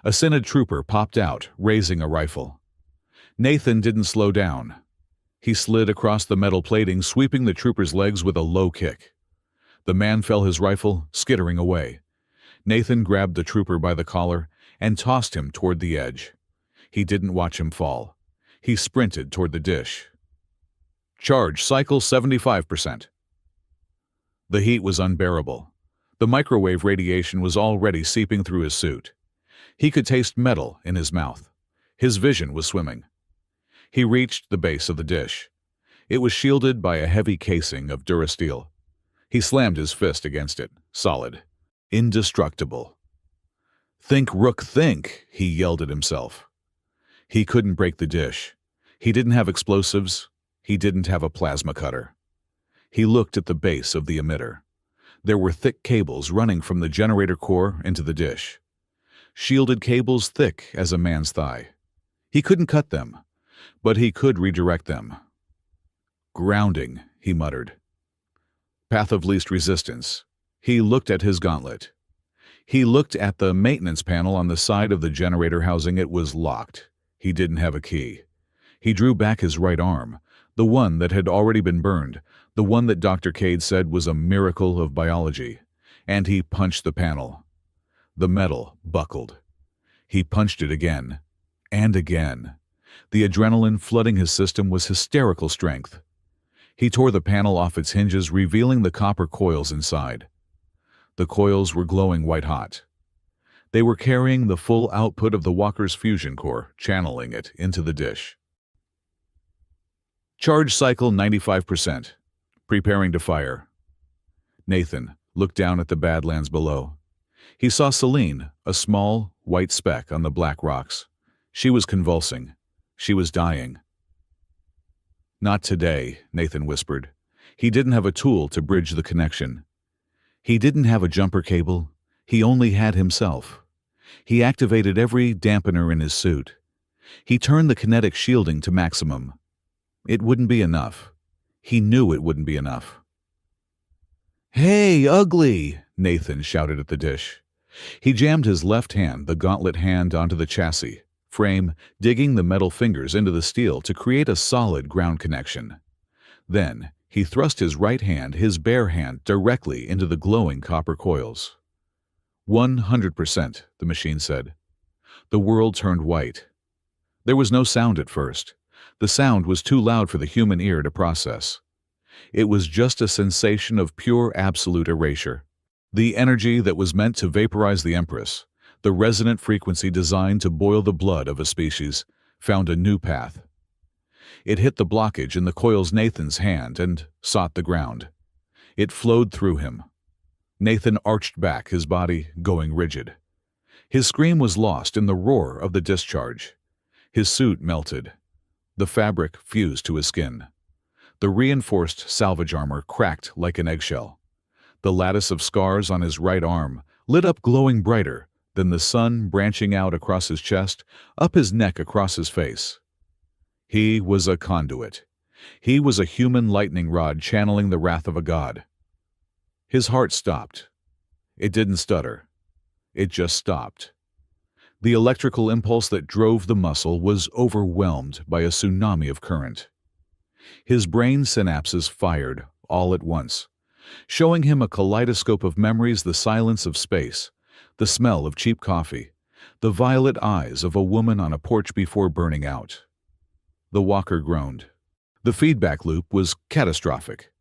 S1: A Synod trooper popped out, raising a rifle. Nathan didn't slow down. He slid across the metal plating, sweeping the trooper's legs with a low kick. The man fell, his rifle skittering away. Nathan grabbed the trooper by the collar and tossed him toward the edge. He didn't watch him fall. He sprinted toward the dish. "Charge cycle 75%. The heat was unbearable. The microwave radiation was already seeping through his suit. He could taste metal in his mouth. His vision was swimming. He reached the base of the dish. It was shielded by a heavy casing of durasteel. He slammed his fist against it, solid, indestructible. "Think, Rook, think," he yelled at himself. He couldn't break the dish. He didn't have explosives. He didn't have a plasma cutter. He looked at the base of the emitter. There were thick cables running from the generator core into the dish. Shielded cables thick as a man's thigh. He couldn't cut them, but he could redirect them. "Grounding," he muttered. "Path of least resistance." He looked at his gauntlet. He looked at the maintenance panel on the side of the generator housing. It was locked. He didn't have a key. He drew back his right arm, the one that had already been burned, the one that Dr. Cade said was a miracle of biology, and he punched the panel. The metal buckled. He punched it again, and again. The adrenaline flooding his system was hysterical strength. He tore the panel off its hinges, revealing the copper coils inside. The coils were glowing white-hot. They were carrying the full output of the walker's fusion core, channeling it into the dish. "Charge cycle 95%. Preparing to fire." Nathan looked down at the Badlands below. He saw Celine, a small, white speck on the black rocks. She was convulsing. She was dying. "Not today," Nathan whispered. He didn't have a tool to bridge the connection. He didn't have a jumper cable. He only had himself. He activated every dampener in his suit. He turned the kinetic shielding to maximum. It wouldn't be enough. He knew it wouldn't be enough. "Hey, ugly!" Nathan shouted at the dish. He jammed his left hand, the gauntlet hand, onto the chassis frame, digging the metal fingers into the steel to create a solid ground connection. Then he thrust his right hand, his bare hand, directly into the glowing copper coils. 100%, the machine said. The world turned white. There was no sound at first. The sound was too loud for the human ear to process. It was just a sensation of pure absolute erasure. The energy that was meant to vaporize the Empress, the resonant frequency designed to boil the blood of a species, found a new path. It hit the blockage in the coils Nathan's hand and sought the ground. It flowed through him. Nathan arched back, his body going rigid. His scream was lost in the roar of the discharge. His suit melted. The fabric fused to his skin. The reinforced salvage armor cracked like an eggshell. The lattice of scars on his right arm lit up glowing brighter than the sun branching out across his chest, up his neck across his face. He was a conduit. He was a human lightning rod channeling the wrath of a god. His heart stopped. It didn't stutter. It just stopped. The electrical impulse that drove the muscle was overwhelmed by a tsunami of current. His brain synapses fired all at once, showing him a kaleidoscope of memories: the silence of space, the smell of cheap coffee, the violet eyes of a woman on a porch before burning out. The walker groaned. The feedback loop was catastrophic.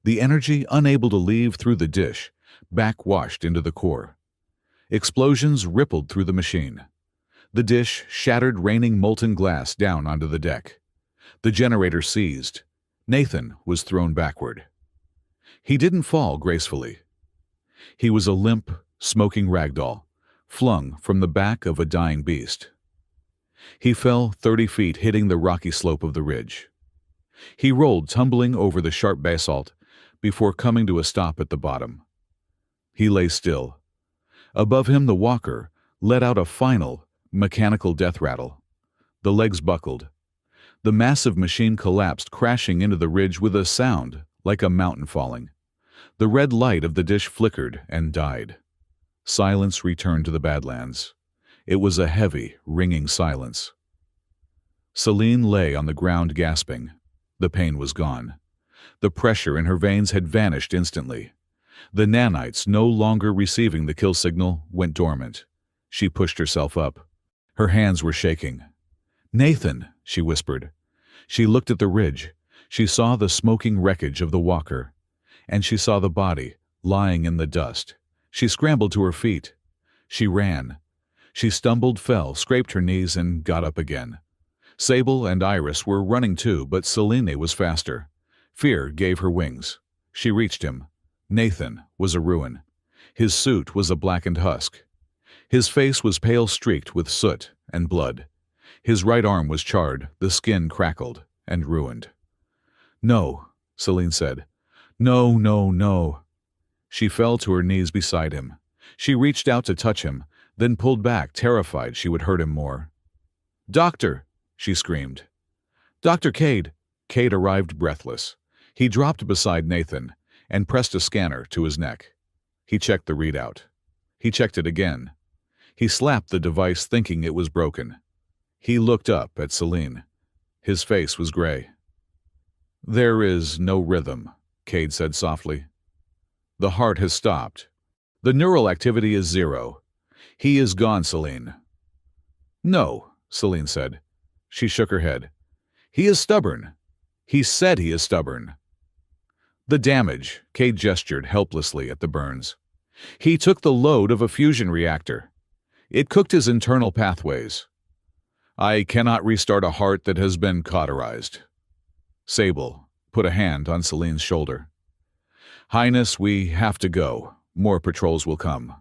S1: The energy, unable to leave through the dish, backwashed into the core. Explosions rippled through the machine. The dish shattered, raining molten glass down onto the deck. The generator seized. Nathan was thrown backward. He didn't fall gracefully. He was a limp, smoking ragdoll, flung from the back of a dying beast. He fell 30 feet, hitting the rocky slope of the ridge. He rolled, tumbling over the sharp basalt, before coming to a stop at the bottom. He lay still. Above him, the walker let out a final, mechanical death rattle. The legs buckled. The massive machine collapsed, crashing into the ridge with a sound like a mountain falling. The red light of the dish flickered and died. Silence returned to the Badlands. It was a heavy, ringing silence. Celine lay on the ground, gasping. The pain was gone. The pressure in her veins had vanished instantly. The nanites, no longer receiving the kill signal, went dormant. She pushed herself up. Her hands were shaking. "Nathan," she whispered. She looked at the ridge. She saw the smoking wreckage of the walker, and she saw the body lying in the dust. She scrambled to her feet. She ran. She stumbled, fell, scraped her knees, and got up again. Sable and Iris were running too, but Selene was faster. Fear gave her wings. She reached him. Nathan was a ruin. His suit was a blackened husk. His face was pale, streaked with soot and blood. His right arm was charred, the skin crackled and ruined. "No," Selene said. "No, no, no." She fell to her knees beside him. She reached out to touch him, then pulled back, terrified she would hurt him more. "Doctor!" she screamed. "Dr. Cade!" Cade arrived breathless. He dropped beside Nathan and pressed a scanner to his neck. He checked the readout. He checked it again. He slapped the device, thinking it was broken. He looked up at Selene. His face was gray. "There is no rhythm," Cade said softly. "The heart has stopped. The neural activity is 0. He is gone, Selene." "No," Selene said. She shook her head. "He is stubborn. He said he is stubborn." "The damage," Cade gestured helplessly at the burns. "He took the load of a fusion reactor. It cooked his internal pathways. I cannot restart a heart that has been cauterized." Sable put a hand on Selene's shoulder. "Highness, we have to go. More patrols will come."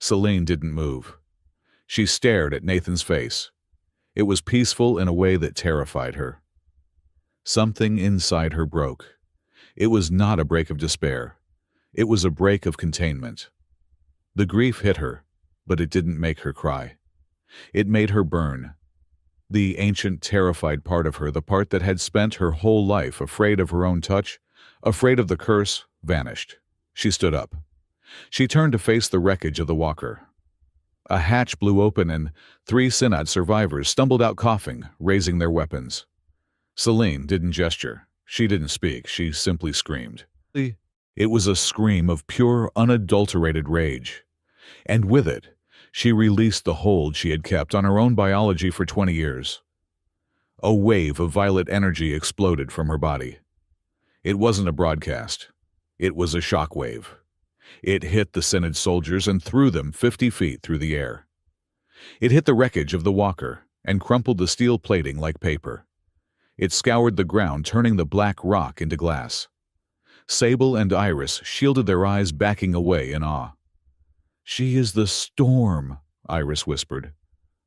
S1: Selene didn't move. She stared at Nathan's face. It was peaceful in a way that terrified her. Something inside her broke. It was not a break of despair. It was a break of containment. The grief hit her, but it didn't make her cry. It made her burn. The ancient, terrified part of her, the part that had spent her whole life afraid of her own touch, afraid of the curse, vanished. She stood up. She turned to face the wreckage of the walker. A hatch blew open and 3 Synod survivors stumbled out coughing, raising their weapons. Selene didn't gesture. She didn't speak. She simply screamed. It was a scream of pure, unadulterated rage. And with it, she released the hold she had kept on her own biology for 20 years. A wave of violet energy exploded from her body. It wasn't a broadcast. It was a shock wave. It hit the Synod soldiers and threw them 50 feet through the air. It hit the wreckage of the walker and crumpled the steel plating like paper. It scoured the ground, turning the black rock into glass. Sable and Iris shielded their eyes, backing away in awe. "She is the storm," Iris whispered.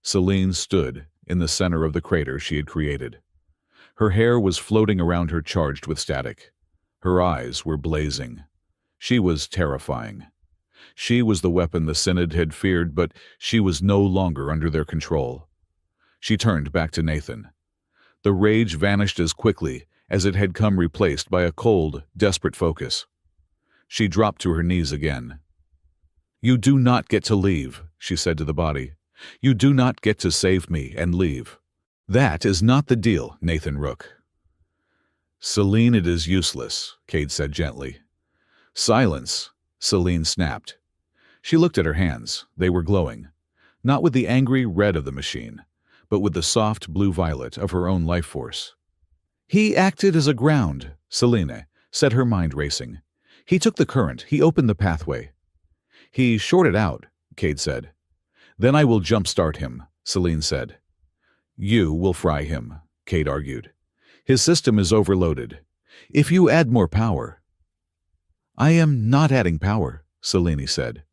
S1: Celine stood in the center of the crater she had created. Her hair was floating around her, charged with static. Her eyes were blazing. She was terrifying. She was the weapon the Synod had feared, but she was no longer under their control. She turned back to Nathan. The rage vanished as quickly as it had come, replaced by a cold, desperate focus. She dropped to her knees again. "You do not get to leave," she said to the body. "You do not get to save me and leave. That is not the deal, Nathan Rook." "Celine, it is useless," Cade said gently. "Silence," Celine snapped. She looked at her hands. They were glowing, not with the angry red of the machine, but with the soft blue-violet of her own life force. "He acted as a ground," Celine said, her mind racing. "He took the current. He opened the pathway." "He shorted out," Cade said. "Then I will jumpstart him," Celine said. "You will fry him," Cade argued. "His system is overloaded. If you add more power—" "I am not adding power," Celine said.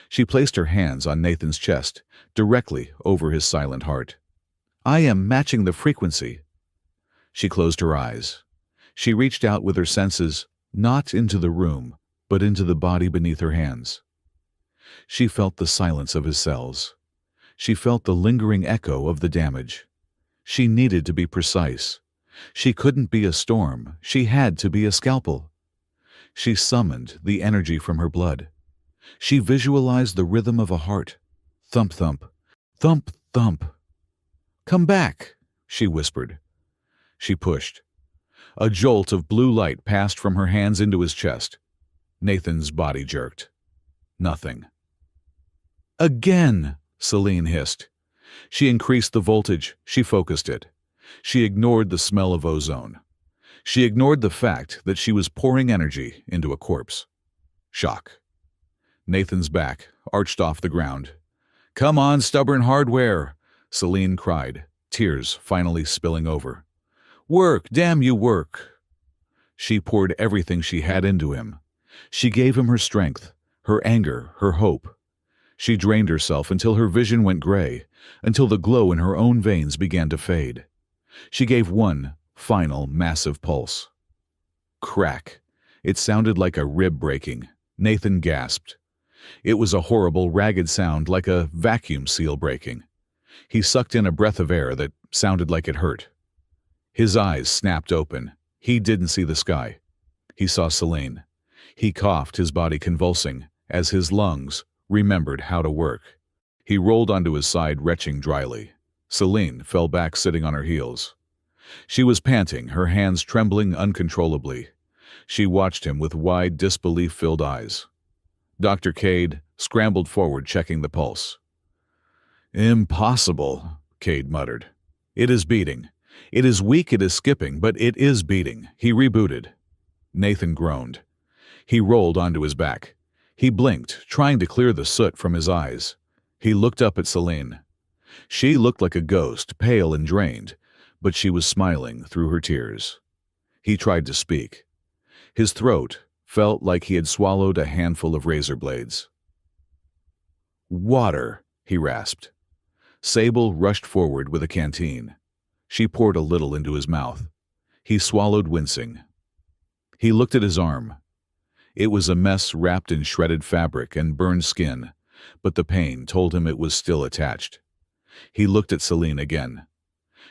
S1: She placed her hands on Nathan's chest, directly over his silent heart. "I am matching the frequency." She closed her eyes. She reached out with her senses, not into the room, but into the body beneath her hands. She felt the silence of his cells. She felt the lingering echo of the damage. She needed to be precise. She couldn't be a storm. She had to be a scalpel. She summoned the energy from her blood. She visualized the rhythm of a heart. Thump, thump, thump, thump. "Come back," she whispered. She pushed. A jolt of blue light passed from her hands into his chest. Nathan's body jerked. Nothing. "Again," Celine hissed. She increased the voltage. She focused it. She ignored the smell of ozone. She ignored the fact that she was pouring energy into a corpse. Shock. Nathan's back arched off the ground. "Come on, stubborn hardware," Celine cried, tears finally spilling over. "Work, damn you, work." She poured everything she had into him. She gave him her strength, her anger, her hope. She drained herself until her vision went gray, until the glow in her own veins began to fade. She gave one final massive pulse. Crack. It sounded like a rib breaking. Nathan gasped. It was a horrible, ragged sound, like a vacuum seal breaking. He sucked in a breath of air that sounded like it hurt. His eyes snapped open. He didn't see the sky. He saw Celine. He coughed, his body convulsing, as his lungs remembered how to work. He rolled onto his side, retching dryly. Celine fell back, sitting on her heels. She was panting, her hands trembling uncontrollably. She watched him with wide, disbelief-filled eyes. Dr. Cade scrambled forward, checking the pulse. "Impossible," Cade muttered. "It is beating. It is weak, it is skipping, but it is beating." He rebooted. Nathan groaned. He rolled onto his back. He blinked, trying to clear the soot from his eyes. He looked up at Celine. She looked like a ghost, pale and drained, but she was smiling through her tears. He tried to speak. His throat felt like he had swallowed a handful of razor blades. "Water," he rasped. Sable rushed forward with a canteen. She poured a little into his mouth. He swallowed, wincing. He looked at his arm. It was a mess wrapped in shredded fabric and burned skin, but the pain told him it was still attached. He looked at Celine again.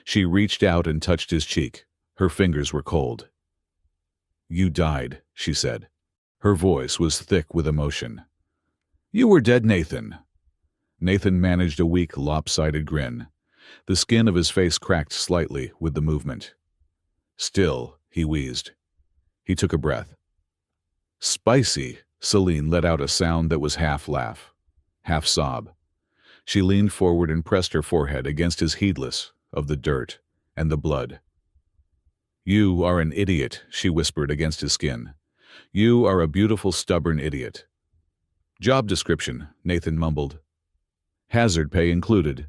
S1: She reached out and touched his cheek. Her fingers were cold. "You died," she said. Her voice was thick with emotion. "You were dead, Nathan." Nathan managed a weak, lopsided grin. The skin of his face cracked slightly with the movement. "Still," he wheezed. He took a breath. "Spicy," Celine let out a sound that was half laugh, half sob. She leaned forward and pressed her forehead against his, heedless of the dirt and the blood. "You are an idiot," she whispered against his skin. "You are a beautiful, stubborn idiot." "Job description," Nathan mumbled. "Hazard pay included."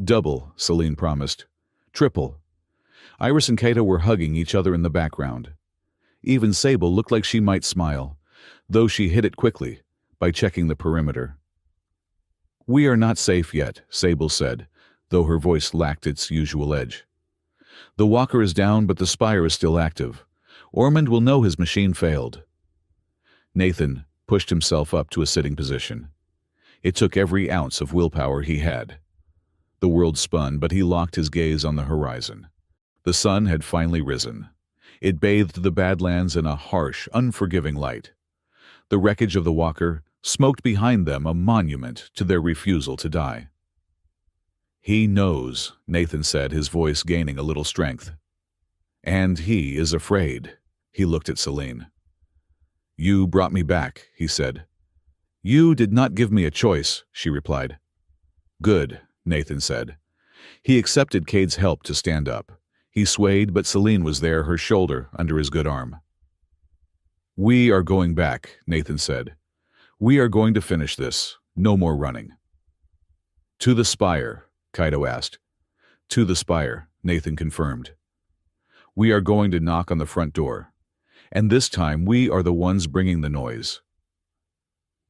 S1: "Double," Celine promised. "Triple." Iris and Kato were hugging each other in the background. Even Sable looked like she might smile, though she hid it quickly by checking the perimeter. "We are not safe yet," Sable said, though her voice lacked its usual edge. "The walker is down, but the spire is still active. Ormond will know his machine failed." Nathan pushed himself up to a sitting position. It took every ounce of willpower he had. The world spun, but he locked his gaze on the horizon. The sun had finally risen. It bathed the Badlands in a harsh, unforgiving light. The wreckage of the walker smoked behind them, a monument to their refusal to die. "He knows," Nathan said, his voice gaining a little strength. "And he is afraid." He looked at Celine. "You brought me back," he said. "You did not give me a choice," she replied. "Good," Nathan said. He accepted Cade's help to stand up. He swayed, but Celine was there, her shoulder under his good arm. "We are going back," Nathan said. "We are going to finish this. No more running." "To the spire?" Kaito asked. "To the spire," Nathan confirmed. "We are going to knock on the front door. And this time we are the ones bringing the noise."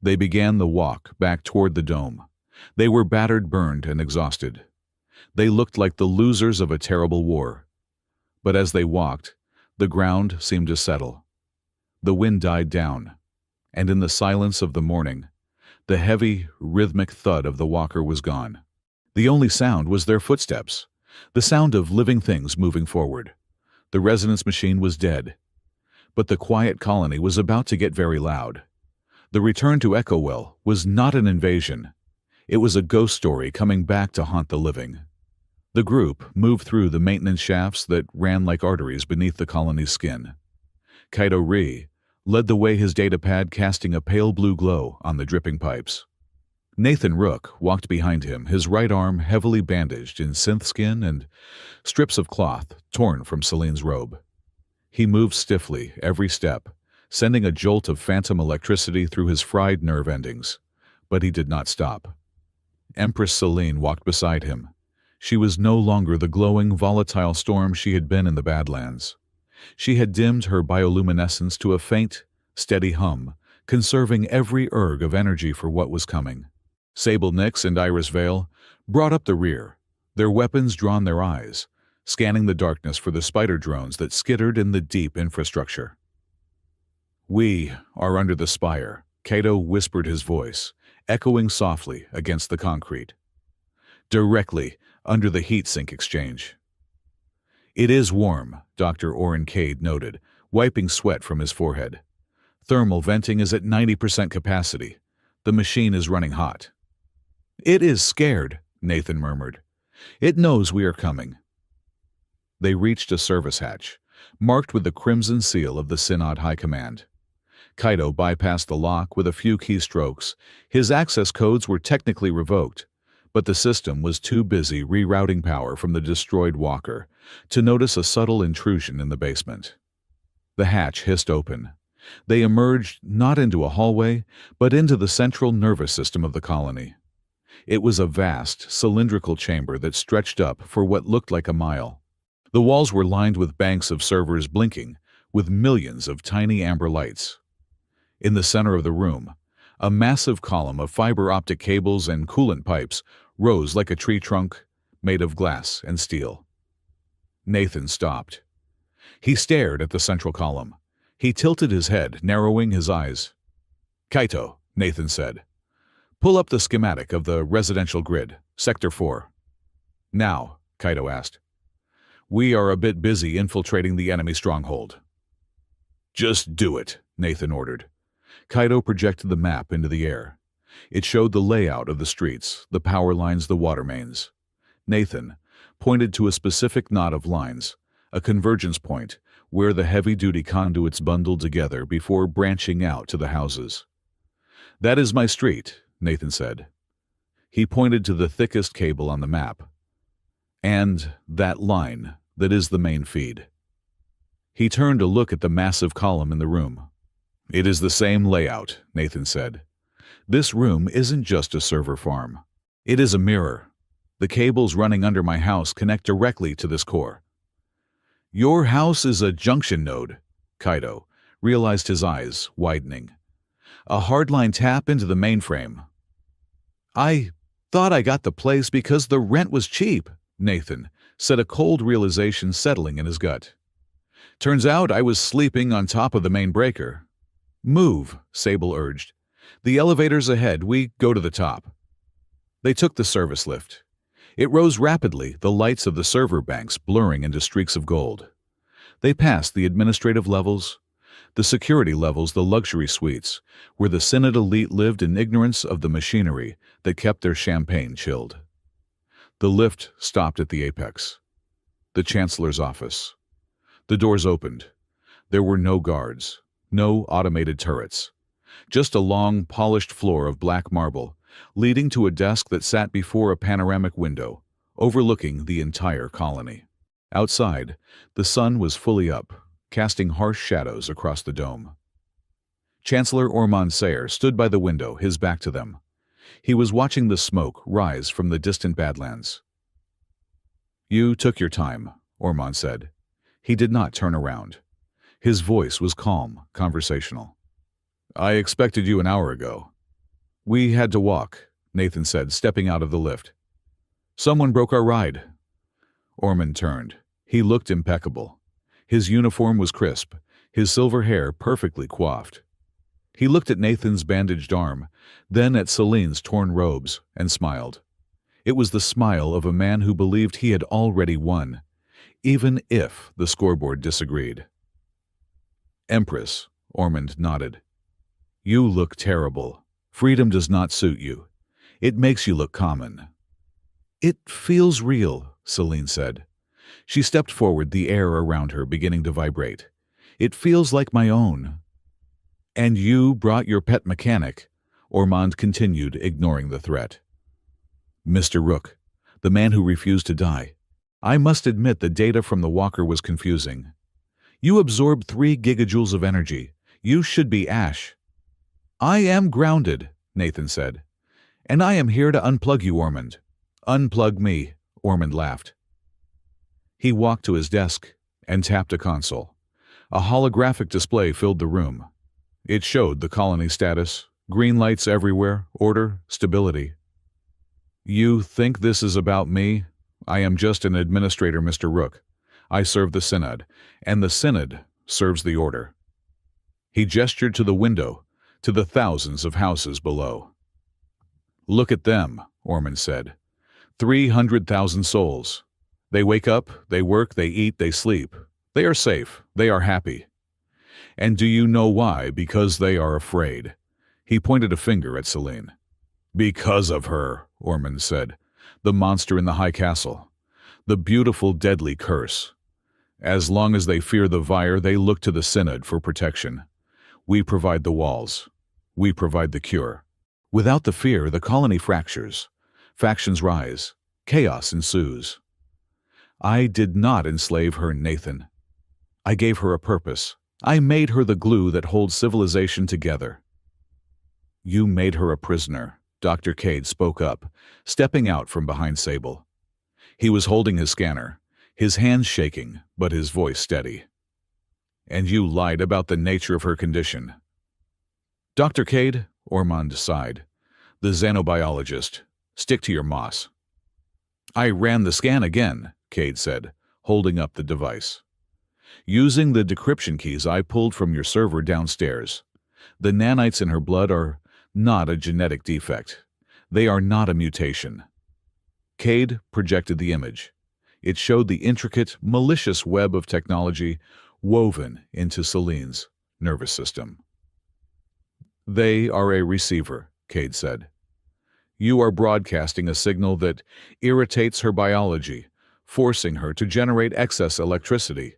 S1: They began the walk back toward the dome. They were battered, burned, and exhausted. They looked like the losers of a terrible war. But as they walked, the ground seemed to settle. The wind died down, and in the silence of the morning, the heavy, rhythmic thud of the walker was gone. The only sound was their footsteps, the sound of living things moving forward. The resonance machine was dead. But the quiet colony was about to get very loud. The return to Echo was not an invasion. It was a ghost story coming back to haunt the living. The group moved through the maintenance shafts that ran like arteries beneath the colony's skin. Kaito Ri led the way, his datapad casting a pale blue glow on the dripping pipes. Nathan Rook walked behind him, his right arm heavily bandaged in synth skin and strips of cloth torn from Celine's robe. He moved stiffly every step, sending a jolt of phantom electricity through his fried nerve endings. But he did not stop. Empress Celine walked beside him. She was no longer the glowing, volatile storm she had been in the Badlands. She had dimmed her bioluminescence to a faint, steady hum, conserving every erg of energy for what was coming. Sable Nix and Iris Vale brought up the rear, their weapons drawn their eyes, scanning the darkness for the spider drones that skittered in the deep infrastructure. "We are under the spire," Kaito whispered, his voice echoing softly against the concrete. "Directly under the heat sink exchange." "It is warm," Dr. Oren Cade noted, wiping sweat from his forehead. "Thermal venting is at 90% capacity. The machine is running hot." "It is scared," Nathan murmured. "It knows we are coming." They reached a service hatch, marked with the crimson seal of the Synod High Command. Kaito bypassed the lock with a few keystrokes. His access codes were technically revoked, but the system was too busy rerouting power from the destroyed walker to notice a subtle intrusion in the basement. The hatch hissed open. They emerged not into a hallway, but into the central nervous system of the colony. It was a vast, cylindrical chamber that stretched up for what looked like a mile. The walls were lined with banks of servers blinking, with millions of tiny amber lights. In the center of the room, a massive column of fiber optic cables and coolant pipes rose like a tree trunk made of glass and steel. Nathan stopped. He stared at the central column. He tilted his head, narrowing his eyes. "Kaito," Nathan said. "Pull up the schematic of the residential grid, Sector 4. "Now," Kaito asked. "We are a bit busy infiltrating the enemy stronghold." "Just do it," Nathan ordered. Kaito projected the map into the air. It showed the layout of the streets, the power lines, the water mains. Nathan pointed to a specific knot of lines, a convergence point where the heavy-duty conduits bundled together before branching out to the houses. "That is my street," Nathan said. He pointed to the thickest cable on the map. "And that line that is the main feed." He turned to look at the massive column in the room. "It is the same layout," Nathan said. "This room isn't just a server farm. It is a mirror. The cables running under my house connect directly to this core." "Your house is a junction node," Kaito realized, his eyes widening. "A hardline tap into the mainframe." "I Thought I got the place because the rent was cheap, Nathan said, a cold realization settling in his gut. Turns out I was sleeping on top of the main breaker. Move, Sable urged. The elevator's ahead, we go to the top. They took the service lift. It rose rapidly, the lights of the server banks blurring into streaks of gold. They passed the administrative levels, the security levels, the luxury suites, where the Synod elite lived in ignorance of the machinery that kept their champagne chilled. The lift stopped at the apex. The Chancellor's office. The doors opened. There were no guards, no automated turrets. Just a long, polished floor of black marble, leading to a desk that sat before a panoramic window, overlooking the entire colony. Outside, the sun was fully up, casting harsh shadows across the dome. Chancellor Ormond Sayer stood by the window, his back to them. He was watching the smoke rise from the distant Badlands. "You took your time," Ormond said. He did not turn around. His voice was calm, conversational. "I expected you an hour ago." "We had to walk," Nathan said, stepping out of the lift. "Someone broke our ride." Ormond turned. He looked impeccable. His uniform was crisp, his silver hair perfectly coiffed. He looked at Nathan's bandaged arm, then at Celine's torn robes, and smiled. It was the smile of a man who believed he had already won, even if the scoreboard disagreed. "Empress," Ormond nodded. "You look terrible. Freedom does not suit you. It makes you look common." "It feels real," Celine said. She stepped forward, the air around her beginning to vibrate. "It feels like my own." "And you brought your pet mechanic," Ormond continued, ignoring the threat. "Mr. Rook, the man who refused to die. I must admit the data from the walker was confusing. You absorbed 3 gigajoules of energy. You should be ash." "I am grounded," Nathan said. "And I am here to unplug you, Ormond." "Unplug me," Ormond laughed. He walked to his desk and tapped a console. A holographic display filled the room. It showed the colony status, green lights everywhere, order, stability. "You think this is about me? I am just an administrator, Mr. Rook. I serve the Synod, and the Synod serves the Order." He gestured to the window, to the thousands of houses below. "Look at them," Ormond said. 300,000 souls. They wake up, they work, they eat, they sleep. They are safe, they are happy. And do you know why? Because they are afraid." He pointed a finger at Celine. "Because of her," Ormond said. "The monster in the high castle. The beautiful, deadly curse. As long as they fear the Vire, they look to the Synod for protection. We provide the walls. We provide the cure. Without the fear, the colony fractures. Factions rise. Chaos ensues. I did not enslave her, Nathan. I gave her a purpose. I made her the glue that holds civilization together." "You made her a prisoner," Dr. Cade spoke up, stepping out from behind Sable. He was holding his scanner, his hands shaking, but his voice steady. "And you lied about the nature of her condition." "Dr. Cade," Ormond sighed, "the xenobiologist. Stick to your moss." "I ran the scan again," Cade said, holding up the device. "Using the decryption keys I pulled from your server downstairs. The nanites in her blood are not a genetic defect. They are not a mutation." Cade projected the image. It showed the intricate, malicious web of technology woven into Celine's nervous system. "They are a receiver," Cade said. "You are broadcasting a signal that irritates her biology, forcing her to generate excess electricity.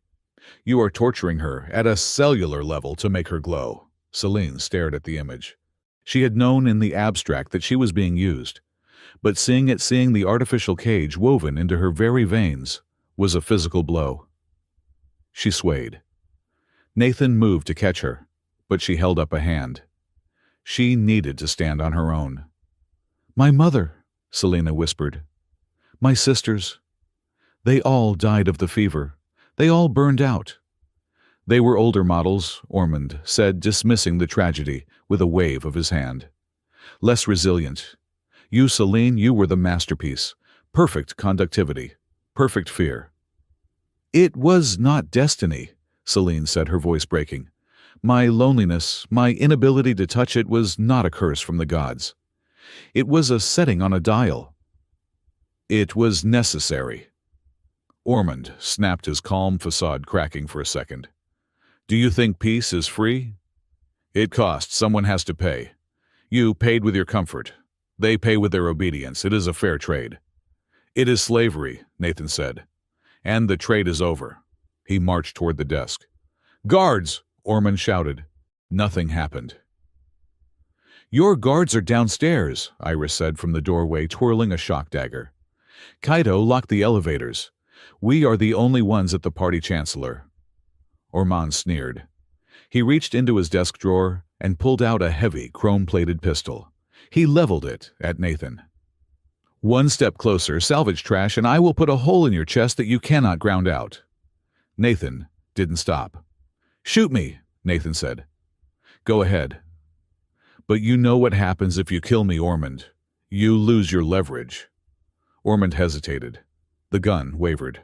S1: You are torturing her at a cellular level to make her glow." Celine stared at the image. She had known in the abstract that she was being used, but seeing the artificial cage woven into her very veins was a physical blow. She swayed. Nathan moved to catch her, but she held up a hand. She needed to stand on her own. "My mother," Selena whispered. "My sisters. They all died of the fever. They all burned out." "They were older models," Ormond said, dismissing the tragedy with a wave of his hand. "Less resilient. You, Celine, you were the masterpiece. Perfect conductivity. Perfect fear. It was not destiny, Celine said, her voice breaking. My loneliness, my inability to touch it was not a curse from the gods. It was a setting on a dial. It was necessary. Ormond snapped, his calm facade cracking for a second. Do you think peace is free? It costs. Someone has to pay. You paid with your comfort. They pay with their obedience. It is a fair trade. It is slavery, Nathan said. And the trade is over. He marched toward the desk. Guards! Ormond shouted. Nothing happened. Your guards are downstairs, Iris said from the doorway, twirling a shock dagger. Kaito locked the elevators. We are the only ones at the party, Chancellor. Ormond sneered. He reached into his desk drawer and pulled out a heavy, chrome-plated pistol. He leveled it at Nathan. One step closer, salvage trash, and I will put a hole in your chest that you cannot ground out. Nathan didn't stop. Shoot me, Nathan said. Go ahead. But you know what happens if you kill me, Ormond. You lose your leverage. Ormond hesitated. The gun wavered.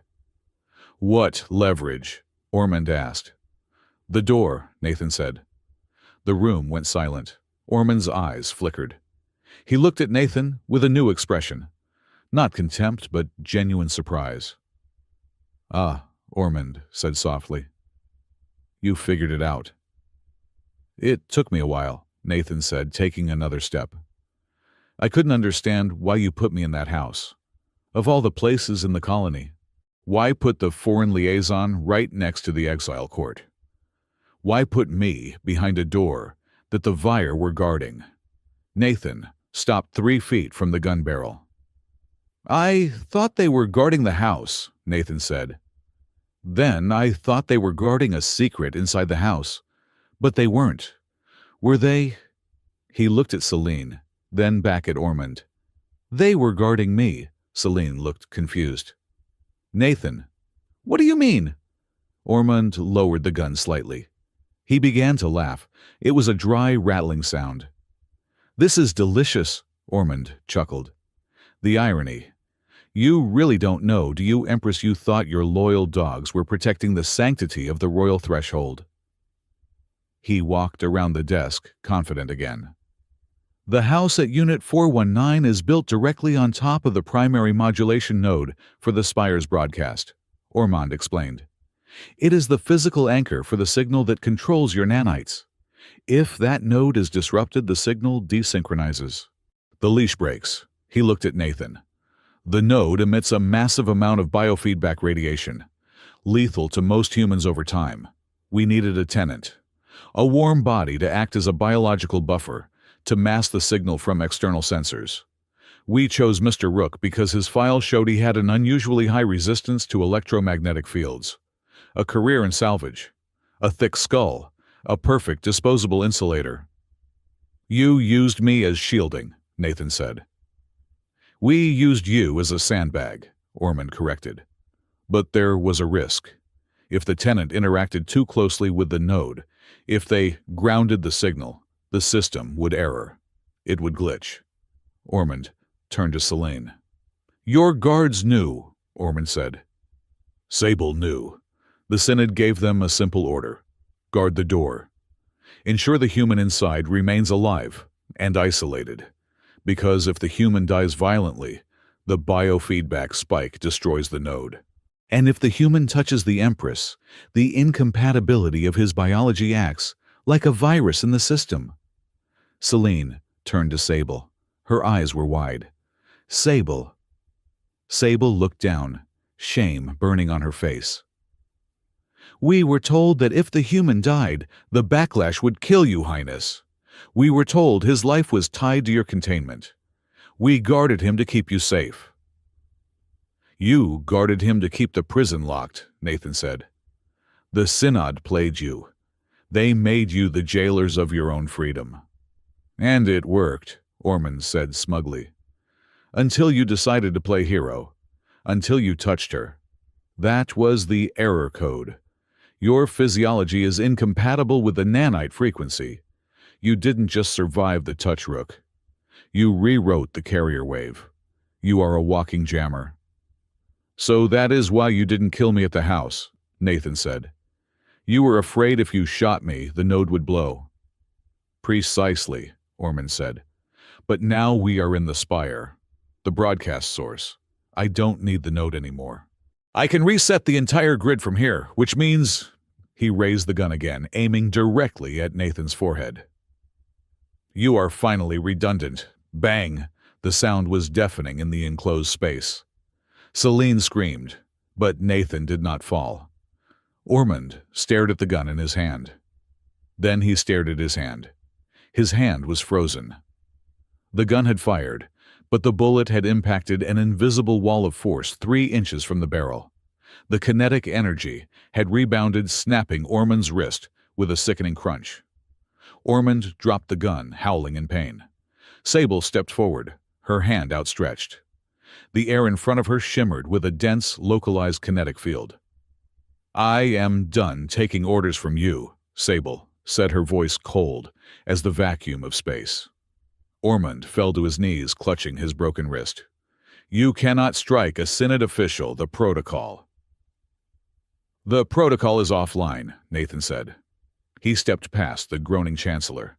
S1: What leverage? Ormond asked. The door, Nathan said. The room went silent. Ormond's eyes flickered. He looked at Nathan with a new expression. Not contempt, but genuine surprise. Ah, Ormond said softly. You figured it out. It took me a while, Nathan said, taking another step. I couldn't understand why you put me in that house. Of all the places in the colony, why put the foreign liaison right next to the exile court? Why put me behind a door that the Vire were guarding? Nathan stopped 3 feet from the gun barrel. I thought they were guarding the house, Nathan said. Then I thought they were guarding a secret inside the house. But they weren't. Were they? He looked at Celine, then back at Ormond. They were guarding me. Celine looked confused. Nathan, what do you mean? Ormond lowered the gun slightly. He began to laugh. It was a dry, rattling sound. This is delicious, Ormond chuckled. The irony. You really don't know, do you, Empress? You thought your loyal dogs were protecting the sanctity of the royal threshold. He walked around the desk, confident again. The house at Unit 419 is built directly on top of the primary modulation node for the Spire's broadcast, Ormond explained. It is the physical anchor for the signal that controls your nanites. If that node is disrupted, the signal desynchronizes. The leash breaks. He looked at Nathan. The node emits a massive amount of biofeedback radiation, lethal to most humans over time. We needed a tenant, a warm body to act as a biological buffer, to mask the signal from external sensors. We chose Mr. Rook because his file showed he had an unusually high resistance to electromagnetic fields, a career in salvage, a thick skull, a perfect disposable insulator. You used me as shielding, Nathan said. We used you as a sandbag, Ormond corrected. But there was a risk. If the tenant interacted too closely with the node, if they grounded the signal, the system would error. It would glitch. Ormond turned to Celine. Your guards knew, Ormond said. Sable knew. The Synod gave them a simple order. Guard the door. Ensure the human inside remains alive and isolated. Because if the human dies violently, the biofeedback spike destroys the node. And if the human touches the Empress, the incompatibility of his biology acts like a virus in the system. Celine turned to Sable. Her eyes were wide. Sable. Sable looked down, shame burning on her face. We were told that if the human died, the backlash would kill you, Highness. We were told his life was tied to your containment. We guarded him to keep you safe. You guarded him to keep the prison locked, Nathan said. The Synod played you. They made you the jailers of your own freedom. And it worked, Ormond said smugly. Until you decided to play hero. Until you touched her. That was the error code. Your physiology is incompatible with the nanite frequency. You didn't just survive the touch, Rook. You rewrote the carrier wave. You are a walking jammer. So that is why you didn't kill me at the house, Nathan said. You were afraid if you shot me, the node would blow. Precisely, Ormond said. But now we are in the Spire, the broadcast source. I don't need the node anymore. I can reset the entire grid from here, which means... He raised the gun again, aiming directly at Nathan's forehead. You are finally redundant. Bang! The sound was deafening in the enclosed space. Celine screamed, but Nathan did not fall. Ormond stared at the gun in his hand. Then he stared at his hand. His hand was frozen. The gun had fired, but the bullet had impacted an invisible wall of force 3 inches from the barrel. The kinetic energy had rebounded, snapping Ormond's wrist with a sickening crunch. Ormond dropped the gun, howling in pain. Sable stepped forward, her hand outstretched. The air in front of her shimmered with a dense, localized kinetic field. I am done taking orders from you, Sable said, her voice cold as the vacuum of space. Ormond fell to his knees, clutching his broken wrist. You cannot strike a Synod official, the protocol. The protocol is offline, Nathan said. He stepped past the groaning Chancellor.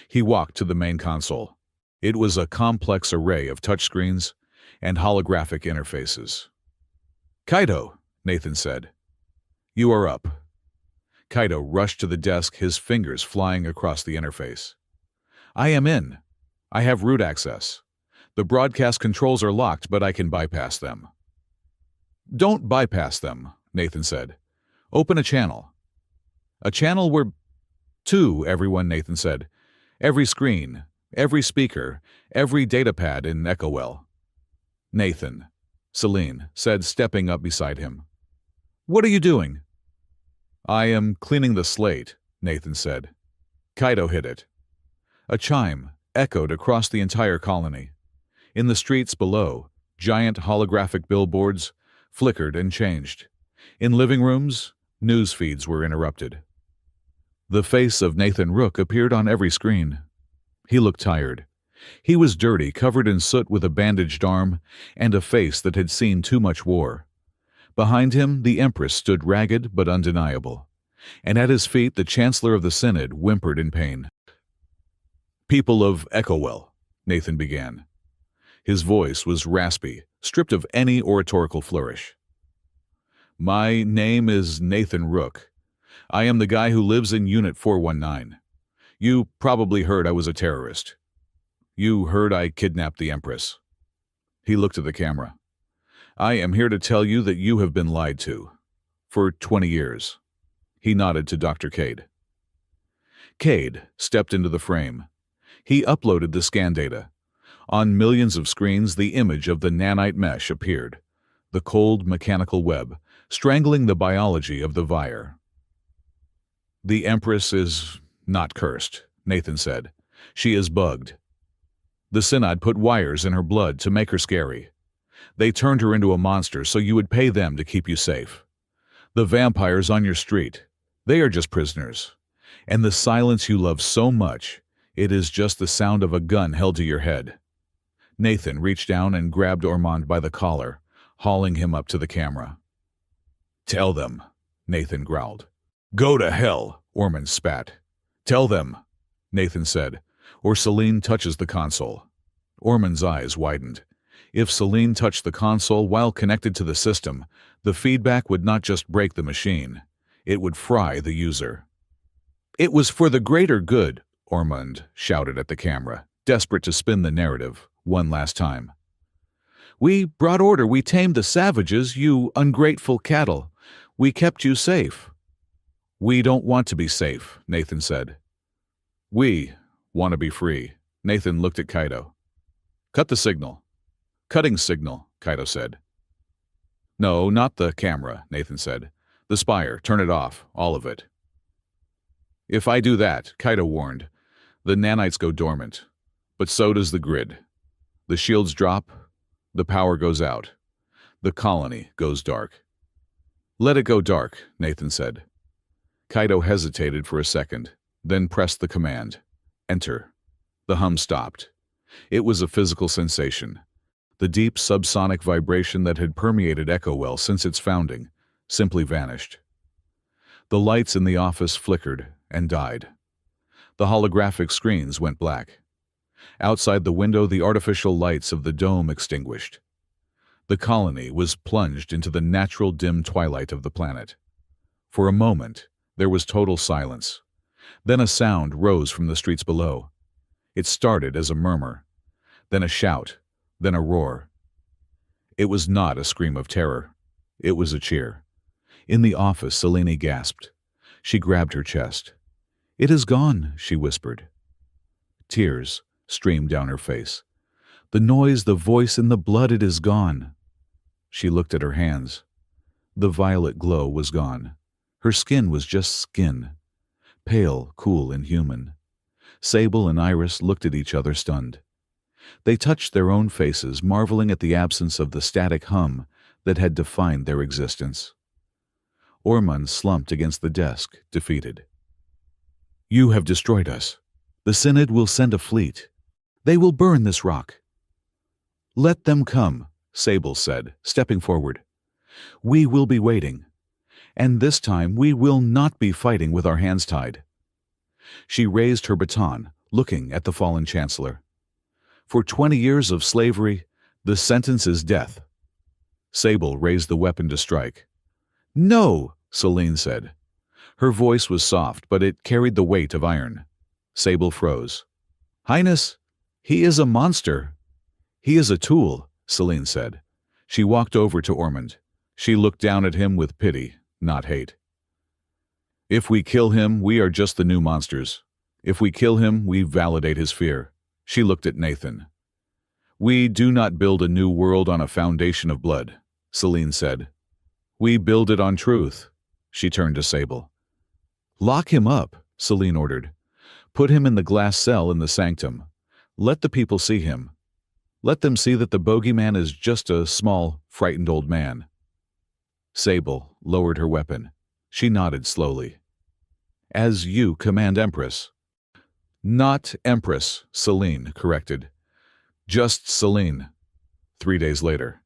S1: He walked to the main console. It was a complex array of touchscreens and holographic interfaces. Kaido, Nathan said. You are up. Kaido rushed to the desk, his fingers flying across the interface. I am in. I have root access. The broadcast controls are locked, but I can bypass them. Don't bypass them, Nathan said. Open a channel. A channel where... 2, everyone, Nathan said. Every screen, every speaker, every datapad in Echowell. Nathan, Celine said, stepping up beside him. What are you doing? I am cleaning the slate, Nathan said. Kaido hit it. A chime echoed across the entire colony. In the streets below, giant holographic billboards flickered and changed. In living rooms, news feeds were interrupted. The face of Nathan Rook appeared on every screen. He looked tired. He was dirty, covered in soot with a bandaged arm and a face that had seen too much war. Behind him, the Empress stood ragged but undeniable, and at his feet the Chancellor of the Synod whimpered in pain. People of Echowell, Nathan began. His voice was raspy, stripped of any oratorical flourish. My name is Nathan Rook. I am the guy who lives in Unit 419. You probably heard I was a terrorist. You heard I kidnapped the Empress. He looked at the camera. I am here to tell you that you have been lied to. For 20 years. He nodded to Dr. Cade. Cade stepped into the frame. He uploaded the scan data. On millions of screens, the image of the nanite mesh appeared. The cold mechanical web, strangling the biology of the Vire. The Empress is not cursed, Nathan said. She is bugged. The Synod put wires in her blood to make her scary. They turned her into a monster so you would pay them to keep you safe. The vampires on your street, they are just prisoners. And the silence you love so much, it is just the sound of a gun held to your head. Nathan reached down and grabbed Ormond by the collar, hauling him up to the camera. Tell them, Nathan growled. Go to hell, Ormond spat. Tell them, Nathan said, or Celine touches the console. Ormond's eyes widened. If Celine touched the console while connected to the system, the feedback would not just break the machine, it would fry the user. It was for the greater good, Ormond shouted at the camera, desperate to spin the narrative one last time. We brought order, we tamed the savages, you ungrateful cattle. We kept you safe. We don't want to be safe, Nathan said. We want to be free. Nathan looked at Kaido. Cut the signal. Cutting signal, Kaido said. No, not the camera, Nathan said. The Spire, turn it off, all of it. If I do that, Kaido warned, the nanites go dormant. But so does the grid. The shields drop, the power goes out. The colony goes dark. Let it go dark, Nathan said. Kaido hesitated for a second, then pressed the command. Enter. The hum stopped. It was a physical sensation. The deep subsonic vibration that had permeated Echowell since its founding simply vanished. The lights in the office flickered and died. The holographic screens went black. Outside the window, the artificial lights of the dome extinguished. The colony was plunged into the natural dim twilight of the planet. For a moment, there was total silence. Then a sound rose from the streets below. It started as a murmur, then a shout, then a roar. It was not a scream of terror. It was a cheer. In the office, Selene gasped. She grabbed her chest. "It is gone," she whispered. Tears streamed down her face. "The noise, the voice, and the blood, it is gone." She looked at her hands. The violet glow was gone. Her skin was just skin. Pale, cool, and human. Sable and Iris looked at each other stunned. They touched their own faces, marveling at the absence of the static hum that had defined their existence. Ormond slumped against the desk, defeated. "You have destroyed us. The Synod will send a fleet. They will burn this rock." "Let them come," Sable said, stepping forward. "We will be waiting. And this time we will not be fighting with our hands tied." She raised her baton, looking at the fallen Chancellor. "For 20 years of slavery, the sentence is death." Sable raised the weapon to strike. "No," Selene said. Her voice was soft, but it carried the weight of iron. Sable froze. "Highness, he is a monster." "He is a tool," Selene said. She walked over to Ormond. She looked down at him with pity, not hate. "If we kill him, we are just the new monsters. If we kill him, we validate his fear." She looked at Nathan. "We do not build a new world on a foundation of blood," Selene said. "We build it on truth." She turned to Sable. "Lock him up," Selene ordered. "Put him in the glass cell in the sanctum. Let the people see him. Let them see that the bogeyman is just a small, frightened old man." Sable lowered her weapon. She nodded slowly. "As you command, Empress." "Not Empress," Selene corrected. "Just Selene." 3 days later.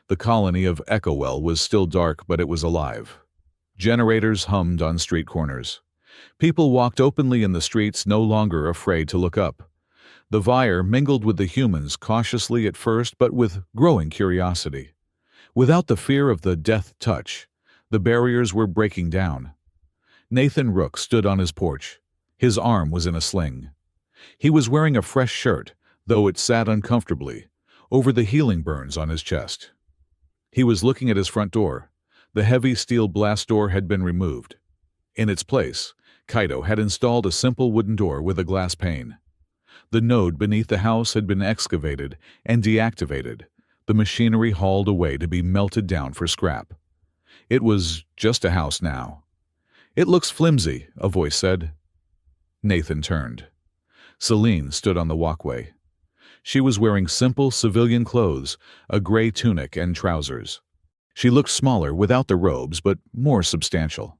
S1: The colony of Echowell was still dark, but it was alive. Generators hummed on street corners. People walked openly in the streets, no longer afraid to look up. The Vire mingled with the humans cautiously at first, but with growing curiosity. Without the fear of the death touch, the barriers were breaking down. Nathan Rook stood on his porch. His arm was in a sling. He was wearing a fresh shirt, though it sat uncomfortably, over the healing burns on his chest. He was looking at his front door. The heavy steel blast door had been removed. In its place, Kaito had installed a simple wooden door with a glass pane. The node beneath the house had been excavated and deactivated, the machinery hauled away to be melted down for scrap. It was just a house now. "It looks flimsy," a voice said. Nathan turned. Selene stood on the walkway. She was wearing simple civilian clothes, a gray tunic and trousers. She looked smaller without the robes, but more substantial.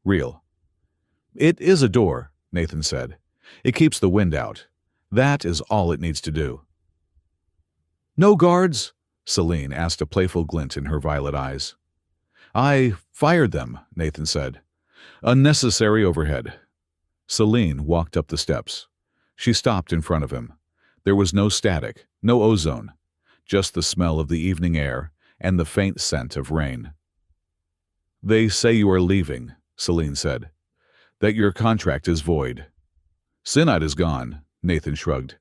S1: Real. "It is a door," Nathan said. "It keeps the wind out. That is all it needs to do." "No guards?" Selene asked, a playful glint in her violet eyes. "I fired them," Nathan said. "Unnecessary overhead." Selene walked up the steps. She stopped in front of him. There was no static, no ozone, just the smell of the evening air and the faint scent of rain. "They say you are leaving," Selene said. "That your contract is void." "Synod is gone," Nathan shrugged.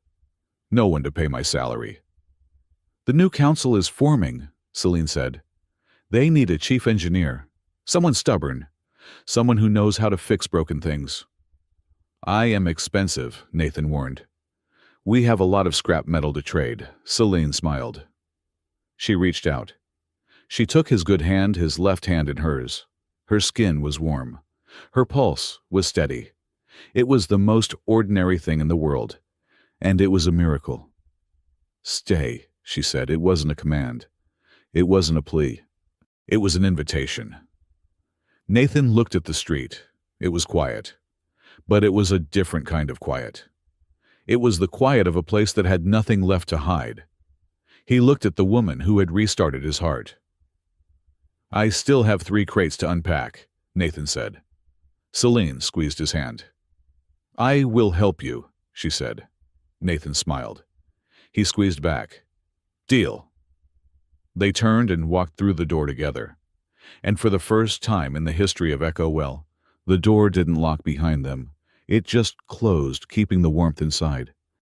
S1: "No one to pay my salary." "The new council is forming," Selene said. "They need a chief engineer, someone stubborn, someone who knows how to fix broken things." "I am expensive," Nathan warned. "We have a lot of scrap metal to trade," Selene smiled. She reached out. She took his good hand, his left hand in hers. Her skin was warm. Her pulse was steady. It was the most ordinary thing in the world, and it was a miracle. "Stay," she said. It wasn't a command. It wasn't a plea. It was an invitation. Nathan looked at the street. It was quiet. But it was a different kind of quiet. It was the quiet of a place that had nothing left to hide. He looked at the woman who had restarted his heart. "I still have 3 crates to unpack," Nathan said. Celine squeezed his hand. "I will help you," she said. Nathan smiled. He squeezed back. "Deal." They turned and walked through the door together. And for the first time in the history of Echo Well, the door didn't lock behind them. It just closed, keeping the warmth inside.